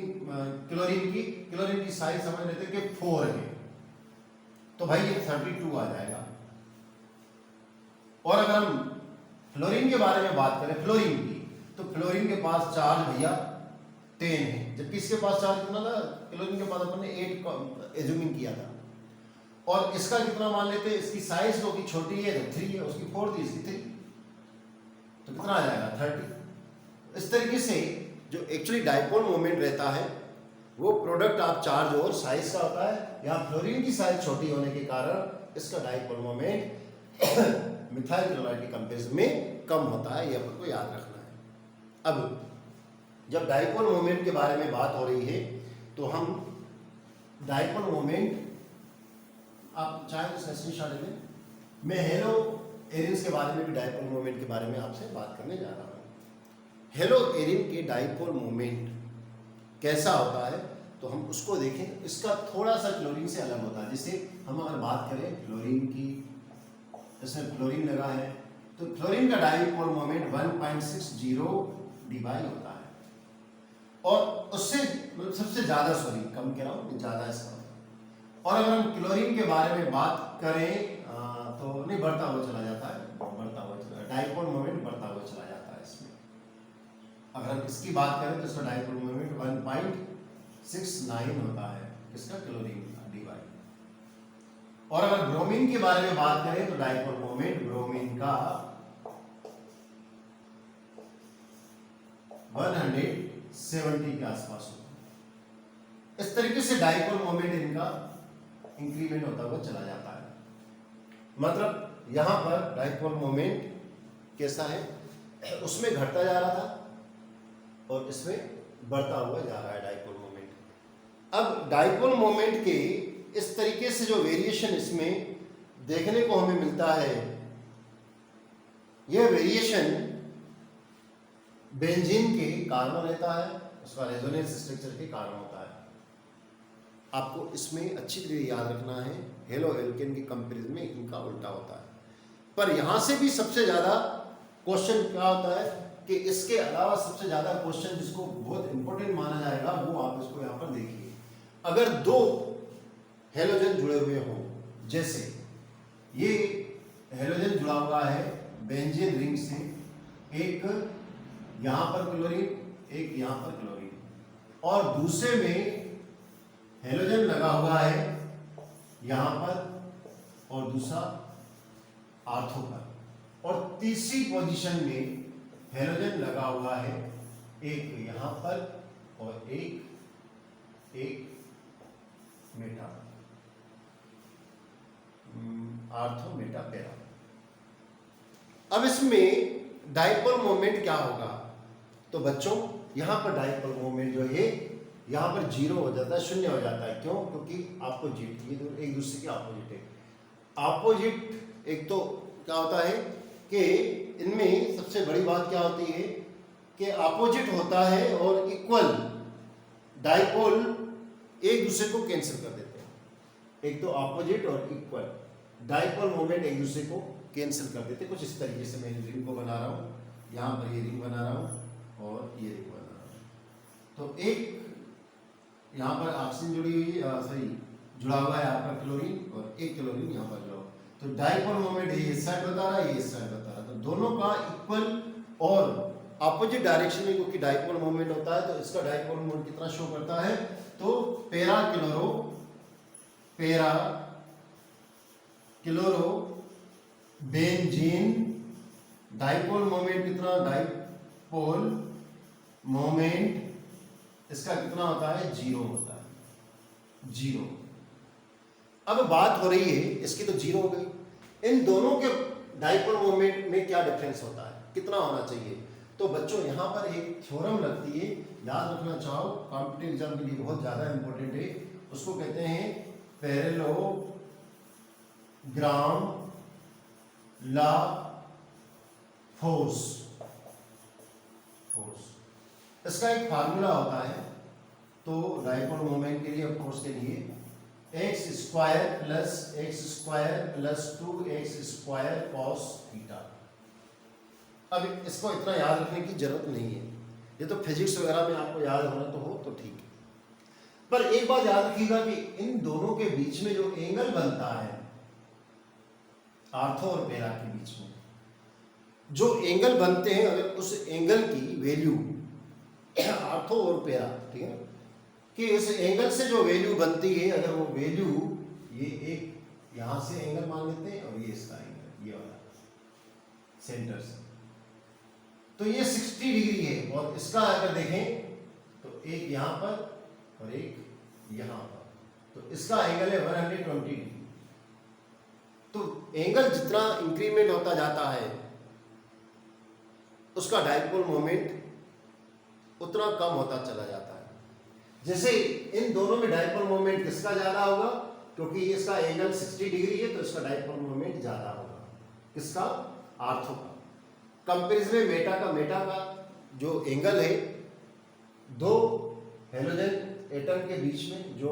क्लोरीन की साइज समझ लेते हैं कि 4 है, तो भाई ये 32 आ जाएगा। और अगर हम फ्लोरीन के बारे में बात करें, फ्लोरीन की, तो फ्लोरीन के पास चार्ज भैया 10 है, जबकि इसके पास चार्ज कितना था, क्लोरीन के पास अपन ने 8 एज्यूमिंग किया था। और इसका कितना मान लेते हैं, इसकी साइज जो कि छोटी है तो 3 है, उसकी 4 थी, इसकी 3, तो कितना आ जाएगा 30। इस तरीके से जो एक्चुअली डाइपोल मोमेंट रहता है वो प्रोडक्ट ऑफ चार्ज और साइज का होता है। यहाँ फ्लोरीन की साइज छोटी होने के कारण इसका डाइपोल मोमेंट मिथाइल क्लोराइड के कंपेरिजन में कम होता है, ये अपन को याद रखना है। अब जब डाइपोल मोमेंट के बारे में बात हो रही है तो हम डाइपोल मोमेंट, आप चाहे तो सेशन शार्ट में मैं हेलो एरिन्स के बारे में भी डाइपोल मोमेंट के बारे में आपसे बात करने जा रहा हूँ। हेलो एरिन के डाइपोल मोमेंट कैसा होता है तो हम उसको देखें। इसका थोड़ा सा क्लोरीन से अलग होता है। जैसे हम अगर बात करें क्लोरीन की, इसमें क्लोरीन लगा है तो क्लोरीन का डाइपोल मोमेंट 1.60 डिवाइड होता है, और उससे सबसे ज्यादा, सॉरी कम कह रहा हूँ, ज्यादा इसका। और अगर हम क्लोरीन के बारे में बात करें तो नहीं, बढ़ता हुआ चला जाता है, बढ़ता हुआ चला, डाइपोल मोमेंट बढ़ता हुआ चला जाता है इसमें। अगर हम इसकी बात करें तो इसका डाइपोल मोमेंट 1.69 होता है, इसका क्लोरीन का डिवाइड। और अगर ब्रोमीन के बारे में बात करें तो डाइपोल मोमेंट ब्रोमीन का 170 के आसपास होता है। इस तरीके से डाइपोल मोमेंट इनका इंक्रीमेंट होता हुआ चला जाता है। मतलब यहां पर डाइपोल मोमेंट कैसा है, उसमें घटता जा रहा था और इसमें बढ़ता हुआ जा रहा है डाइपोल मोमेंट। अब डाइपोल मोमेंट के इस तरीके से जो वेरिएशन इसमें देखने को हमें मिलता है, यह वेरिएशन बेंजीन के कारण रहता है, उसका रेजोनेंस स्ट्रक्चर के कारण होता है। आपको इसमें अच्छी तरह याद रखना है, हेलो एल्केन के कंपैरिजन में इनका उल्टा होता है। पर यहां से भी सबसे ज्यादा क्वेश्चन क्या होता है कि इसके अलावा सबसे ज्यादा क्वेश्चन जिसको बहुत इंपॉर्टेंट माना जाएगा वो आप इसको यहां पर देखिए। अगर दो हेलोजन जुड़े हुए हो, जैसे ये हेलोजन जुड़ा हुआ है बेंजीन रिंग से, एक यहां पर क्लोरीन, एक यहां पर क्लोरीन, और दूसरे में हेलोजन लगा हुआ है यहां पर और दूसरा आर्थो पर, और तीसरी पोजीशन में हेलोजन लगा हुआ है एक यहां पर और एक मेटा, आर्थो मेटा पैरा। अब इसमें डाइपोल मोमेंट क्या होगा, तो बच्चों यहां पर डाइपोल मोमेंट जो है यहाँ पर 0 हो जाता है, 0 हो जाता है। क्यों? क्योंकि अपोजिट, ये तो एक दूसरे के अपोजिट है। अपोजिट एक तो क्या होता है कि इनमें सबसे बड़ी बात क्या होती है कि अपोजिट होता है और इक्वल डाइपोल एक दूसरे को कैंसिल कर देते हैं। एक तो अपोजिट और इक्वल डाइपोल मोमेंट एक दूसरे को कैंसिल कर देते हैं। कुछ इस तरीके से मैं रिंग को बना रहा हूँ, यहाँ पर ये रिंग बना रहा हूँ और ये रिंग बना रहा हूँ। तो एक यहाँ पर ऑक्सीजन जुड़ी हुई, सॉरी जुड़ा हुआ है आपका क्लोरीन, और एक क्लोरीन यहाँ पर जुड़ा हुआ। तो डाइपोल मोमेंट ये इस साइड बता रहा है, ये इस साइड बता रहा है, तो दोनों का इक्वल और अपोजिट डायरेक्शन में क्योंकि डाइपोल मोमेंट होता है तो इसका डाइपोल मोमेंट कितना शो करता है, तो पैरा बेंजीन डाइपोल मोमेंट कितना, डाइपोल मोमेंट इसका कितना होता है, 0 होता है, 0। अब बात हो रही है इसकी, तो 0 हो गई। इन दोनों के डाइपोल मोमेंट में क्या डिफरेंस होता है, कितना होना चाहिए, तो बच्चों यहां पर एक थ्योरम लगती है, याद रखना चाहो, कॉम्पिटिटिव एग्जाम के लिए बहुत ज्यादा इंपॉर्टेंट है। उसको कहते हैं पैरेललोग्राम ला फोर्स। इसका एक फार्मूला होता है, तो डाइपोल मोमेंट के लिए फोर्स के लिए x square plus 2x² cos theta. अब इसको इतना याद रखने की जरूरत नहीं है, ये तो फिजिक्स वगैरह में आपको याद होना तो हो तो ठीक है। पर एक बात याद रखिएगा कि इन दोनों के बीच में जो एंगल बनता है आर्थो और पैरा के बीच में, जो एंगल बनते हैं, अगर उस एंगल की वैल्यू आर्थो और पैरा, ठीक है, कि इस एंगल से जो वैल्यू बनती है, अगर वो वैल्यू, ये एक यहां से एंगल मान लेते हैं और ये इसका एंगल, ये वाला सेंटर से, तो ये 60 डिग्री है। और इसका अगर देखें तो एक यहां पर और एक यहां पर, तो इसका एंगल है 120 डिग्री। तो एंगल जितना इंक्रीमेंट होता जाता है उसका डाइपोल मोमेंट उतना कम होता चला जाता है। जैसे इन दोनों में डाइपोल मोमेंट किसका ज्यादा होगा, क्योंकि इसका एंगल 60 डिग्री है तो इसका डाइपोल मोमेंट ज्यादा होगा, किसका, आर्थो का। कंपेरिजन में मेटा का जो एंगल है दो हेलोजन एटम के बीच में जो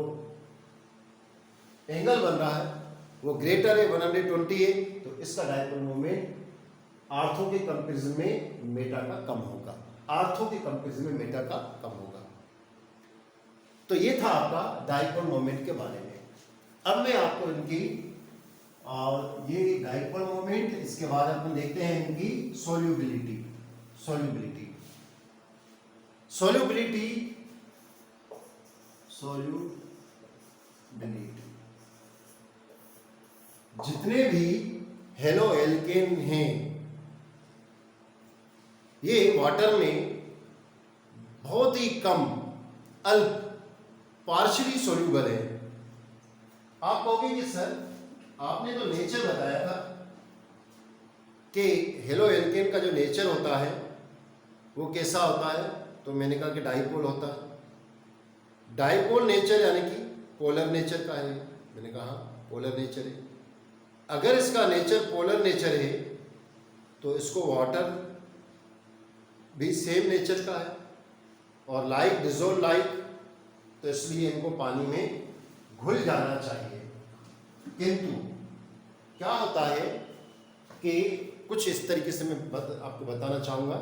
एंगल बन रहा है वो ग्रेटर है, 120 है, तो इसका डाइपोल मोमेंट आर्थो के कंपेरिजन में मेटा का कम होगा, आर्थो के कंपेरिजन में मेटा का कम होगा। तो ये था आपका डाइपोल मोमेंट के बारे में। अब मैं आपको इनकी, और ये डाइपोल मोमेंट, इसके बाद अपन देखते हैं इनकी सोल्यूबिलिटी। जितने भी हेलो एल्केन हैं ये वाटर में बहुत ही कम, अल्प, पार्शियली सोल्यूबल है। आप कहोगे कि सर आपने तो नेचर बताया था कि हेलो एल्केन का जो नेचर होता है वो कैसा होता है, तो मैंने कहा कि डाइपोल होता है। डाइपोल नेचर यानी कि पोलर नेचर का है, मैंने कहा पोलर नेचर है। अगर इसका नेचर पोलर नेचर है तो इसको वाटर भी सेम नेचर का है, और लाइक डिजोल्व लाइक, तो इसलिए इनको पानी में घुल जाना चाहिए। किंतु क्या होता है कि कुछ इस तरीके से मैं आपको बताना चाहूँगा,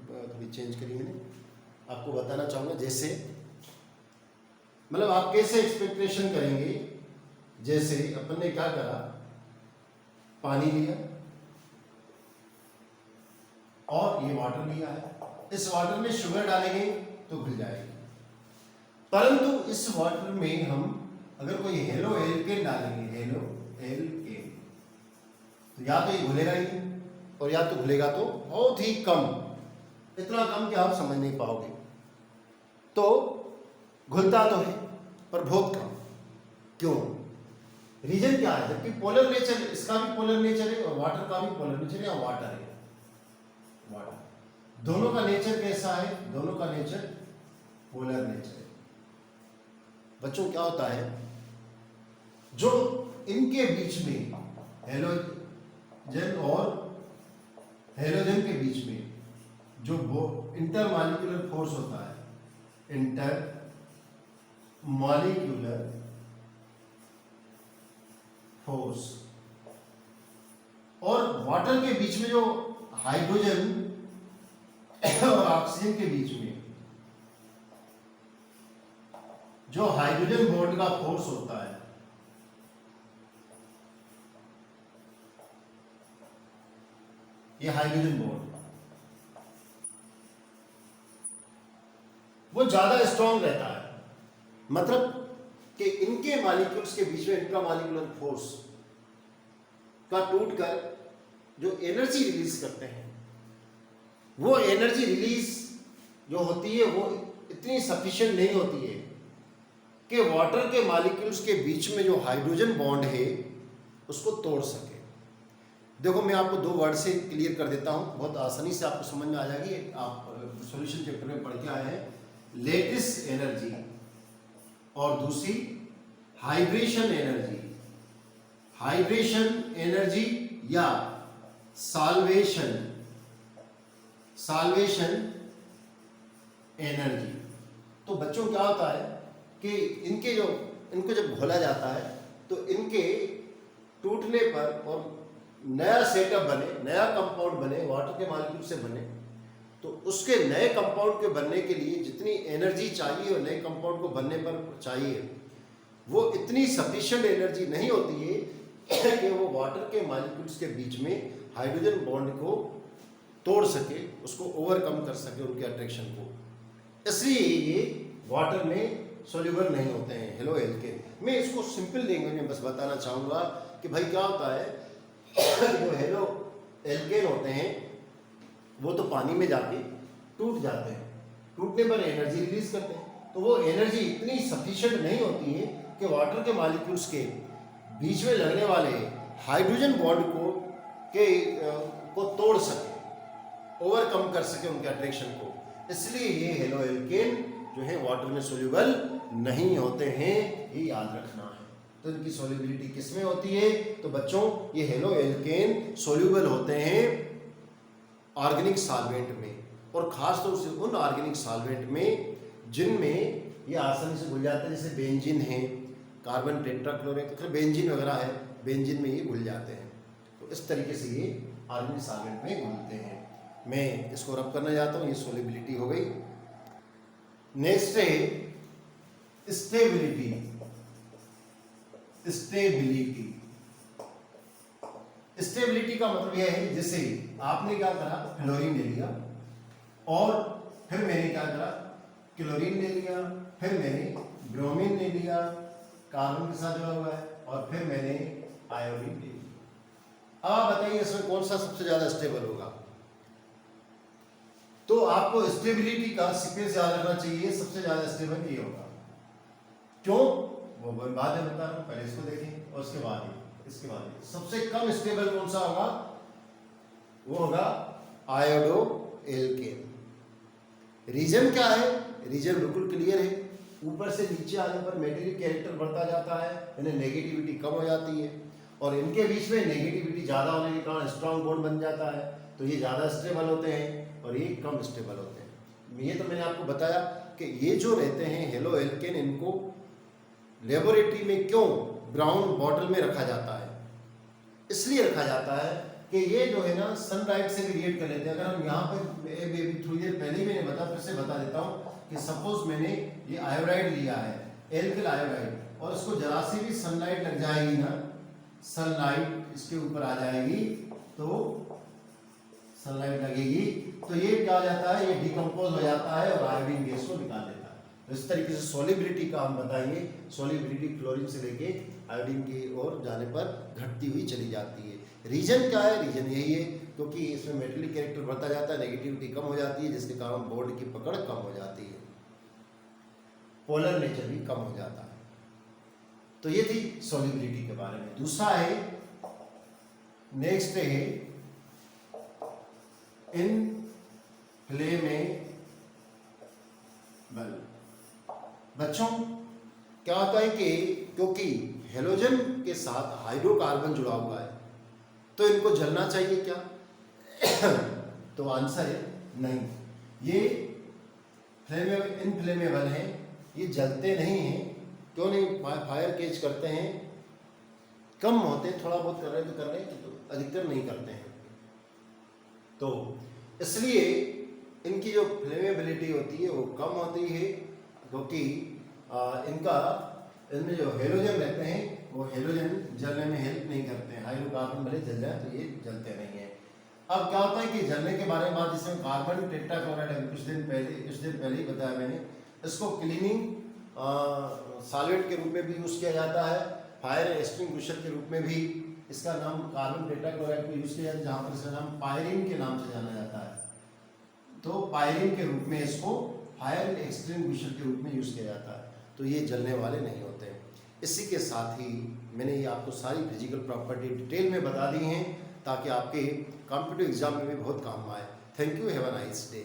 थोड़ी चेंज करी मैंने, आपको बताना चाहूँगा जैसे, मतलब आप कैसे एक्सपेक्टेशन करेंगे। जैसे अपन ने क्या करा, पानी लिया और ये वाटर लिया है, इस वाटर में शुगर डालेंगे तो घुल जाएगी। परंतु इस वाटर में हम अगर कोई हेलो एल्केन डालेंगे, हेलो एल्केन, तो या तो ये घुलेगा ही और या तो घुलेगा तो बहुत ही कम, इतना कम कि आप समझ नहीं पाओगे। तो घुलता तो है पर बहुत कम। क्यों, रीजन क्या है, जबकि पोलर नेचर, इसका भी पोलर नेचर है और वाटर का भी पोलर नेचर है, या वाटर है, वाटर, दोनों का नेचर कैसा है, दोनों का नेचर पोलर नेचर है। बच्चों क्या होता है, जो इनके बीच में हेलोजन और हेलोजन के बीच में जो इंटरमॉलिक्यूलर फोर्स होता है, इंटरमॉलिक्यूलर फोर्स, और वाटर के बीच में जो हाइड्रोजन और ऑक्सीजन के बीच में जो हाइड्रोजन बॉन्ड का फोर्स होता है, ये हाइड्रोजन बॉन्ड वो ज्यादा स्ट्रॉन्ग रहता है। मतलब कि इनके मॉलिक्यूल्स के बीच में इंट्रामॉलिक्यूलर फोर्स का टूटकर जो एनर्जी रिलीज करते हैं, वो एनर्जी रिलीज जो होती है वो इतनी सफिशिएंट नहीं होती है कि वाटर के मॉलिक्यूल्स के बीच में जो हाइड्रोजन बॉन्ड है उसको तोड़ सके। देखो मैं आपको दो वर्ड से क्लियर कर देता हूँ, बहुत आसानी से आपको समझ में आ जाएगी। आप सॉल्यूशन चैप्टर में पढ़ के आए हैं, लेटिस एनर्जी और दूसरी हाइब्रेशन एनर्जी, हाइब्रेशन एनर्जी या साल्वेशन एनर्जी। तो बच्चों क्या होता है कि इनको जब घोला जाता है तो इनके टूटने पर और नया सेटअप बने, नया कंपाउंड बने, वाटर के मॉलिक्यूल से बने, तो उसके नए कंपाउंड के बनने के लिए जितनी एनर्जी चाहिए और नए कंपाउंड को बनने पर चाहिए, वो इतनी सफिशिएंट एनर्जी नहीं होती है कि वो वाटर के मॉलिक्यूल्स के बीच में हाइड्रोजन बॉन्ड को तोड़ सके, उसको ओवरकम कर सके उनके अट्रैक्शन को, इसलिए ये वाटर में सोल्यूबल नहीं होते हैं हेलो एल्केन। मैं इसको सिंपल लैंग्वेज में बस बताना चाहूँगा कि भाई क्या होता है जो हेलो एल्केन होते हैं वो तो पानी में जाके टूट जाते हैं, टूटने पर एनर्जी रिलीज करते हैं, तो वो एनर्जी इतनी सफिशिएंट नहीं होती है कि वाटर के मॉलिक्यूल्स के बीच में लगने वाले हाइड्रोजन बॉन्ड को तोड़ सके, ओवरकम कर सके उनके अट्रैक्शन को, इसलिए ये हेलो एल्केन जो है वाटर में सोल्यूबल नहीं होते हैं, ये याद रखना है। तो इनकी सोल्यूबिलिटी किस में होती है? तो बच्चों ये हेलो एल्केन सोल्यूबल होते हैं ऑर्गेनिक सॉल्वेंट में, और खास तौर से उन ऑर्गेनिक सॉल्वेंट में जिनमें ये आसानी से घुल जाते हैं, जैसे बेंजीन है, कार्बन टेट्राक्लोराइड, तो बेंजीन वगैरह है, बेंजीन में ये घुल जाते हैं। तो इस तरीके से ये ऑर्गेनिक सॉल्वेंट में घुलते हैं। मैं इसको रब करना चाहता हूँ, ये सोल्यूबिलिटी हो गई। नेक्स्ट है स्टेबिलिटी। स्टेबिलिटी स्टेबिलिटी का मतलब यह है जैसे आपने क्या करा, फ्लोरीन ले लिया और फिर मैंने क्या करा, क्लोरीन ले लिया, फिर मैंने ब्रोमीन ले लिया, कार्बन के साथ जुड़ा हुआ है, और फिर मैंने आयोडीन ले लिया। अब आप बताइए इसमें कौन सा सबसे ज्यादा स्टेबल होगा? तो आपको स्टेबिलिटी का सीक्वेंस याद रखना चाहिए, सबसे ज्यादा स्टेबल ये होगा। क्यों? वो बाद में बता रहा हूं, पहले इसको देखें और उसके बाद इसके बाद सबसे कम स्टेबल कौन सा होगा? वो होगा आयोडो एल्केन। रीजन क्या है? रीजन बिल्कुल क्लियर है, ऊपर से नीचे आने पर मेटेलिक कैरेक्टर बढ़ता जाता है, इन्हें नेगेटिविटी कम हो जाती है, और इनके बीच में नेगेटिविटी ज़्यादा होने के कारण स्ट्रांग बॉन्ड बन जाता है, तो ये ज़्यादा स्टेबल होते हैं और ये कम स्टेबल होते हैं। ये तो मैंने आपको बताया कि ये जो रहते हैं हेलो एल्केन, इनको लेबोरेटरी में क्यों ब्राउन बॉटल में रखा जाता है? इसलिए रखा जाता है कि ये जो है ना सनलाइट से भी रिएक्ट कर लेते हैं। अगर हम यहाँ पर थोड़ी देर पहले ही मैंने फिर से बता देता हूँ कि सपोज मैंने ये आयोडाइड लिया है, एल्किल आयोडाइड, और इसको जरा सी भी सनलाइट लग जाएगी ना, सनलाइट इसके ऊपर आ जाएगी, तो सनलाइट लगेगी तो ये क्या हो जाता है, ये डिकम्पोज हो जाता है और आयोडीन गैस को निकाल देता है। तो इस तरीके से सोलिबिलिटी का हम बताएंगे, सोलिबिलिटी क्लोरीन से लेके आयोडीन की ओर जाने पर घटती हुई चली जाती है। रीजन क्या है? रीजन यही है क्योंकि इसमें मेटेलिक कैरेक्टर बढ़ता जाता है, नेगेटिविटी कम हो जाती है, जिसके कारण बॉन्ड की पकड़ कम हो जाती है, पोलर नेचर भी कम हो जाता है। तो ये थी सोलिबिलिटी के बारे में। दूसरा है, नेक्स्ट है इनफ्लेमेबल। बच्चों क्या होता है कि क्योंकि हेलोजन के साथ हाइड्रोकार्बन जुड़ा हुआ है तो इनको जलना चाहिए क्या? तो आंसर है नहीं। ये इनफ्लेमेबल हैं, ये जलते नहीं हैं। क्यों नहीं? फायर कैच करते हैं, कम होते हैं, थोड़ा बहुत कर रहे हैं तो कर रहे हैं, तो अधिकतर नहीं करते हैं। तो इसलिए इनकी जो फ्लेमेबिलिटी होती है वो कम होती है, क्योंकि इनमें जो हेलोजन रहते हैं वो हेलोजन जलने में हेल्प नहीं करते हैं। हाइड्रोकार्बन भले जल जाए तो ये जलते नहीं हैं। अब क्या होता है कि जलने के बारे में बात, जिसमें कार्बन टेट्राक्लोराइड है, कुछ दिन पहले ही बताया मैंने, इसको क्लीनिंग सॉल्वेंट के रूप में भी यूज़ किया जाता है, फायर एक्सटिंग्विशर के रूप में भी इसका नाम कार्बन टेट्राक्लोराइड को यूज़ किया जाता है, जहाँ पर इसका नाम पायरीन के नाम से जाना जाता है। तो पायरीन के रूप में इसको फायर एक्सटिंग्विशर के रूप में यूज़ किया जाता है। तो ये जलने वाले नहीं होते हैं। इसी के साथ ही मैंने ये आपको सारी फिजिकल प्रॉपर्टी डिटेल में बता दी हैं ताकि आपके कॉम्पिटिटिव एग्जाम में भी बहुत काम आए। Thank you, have a nice day.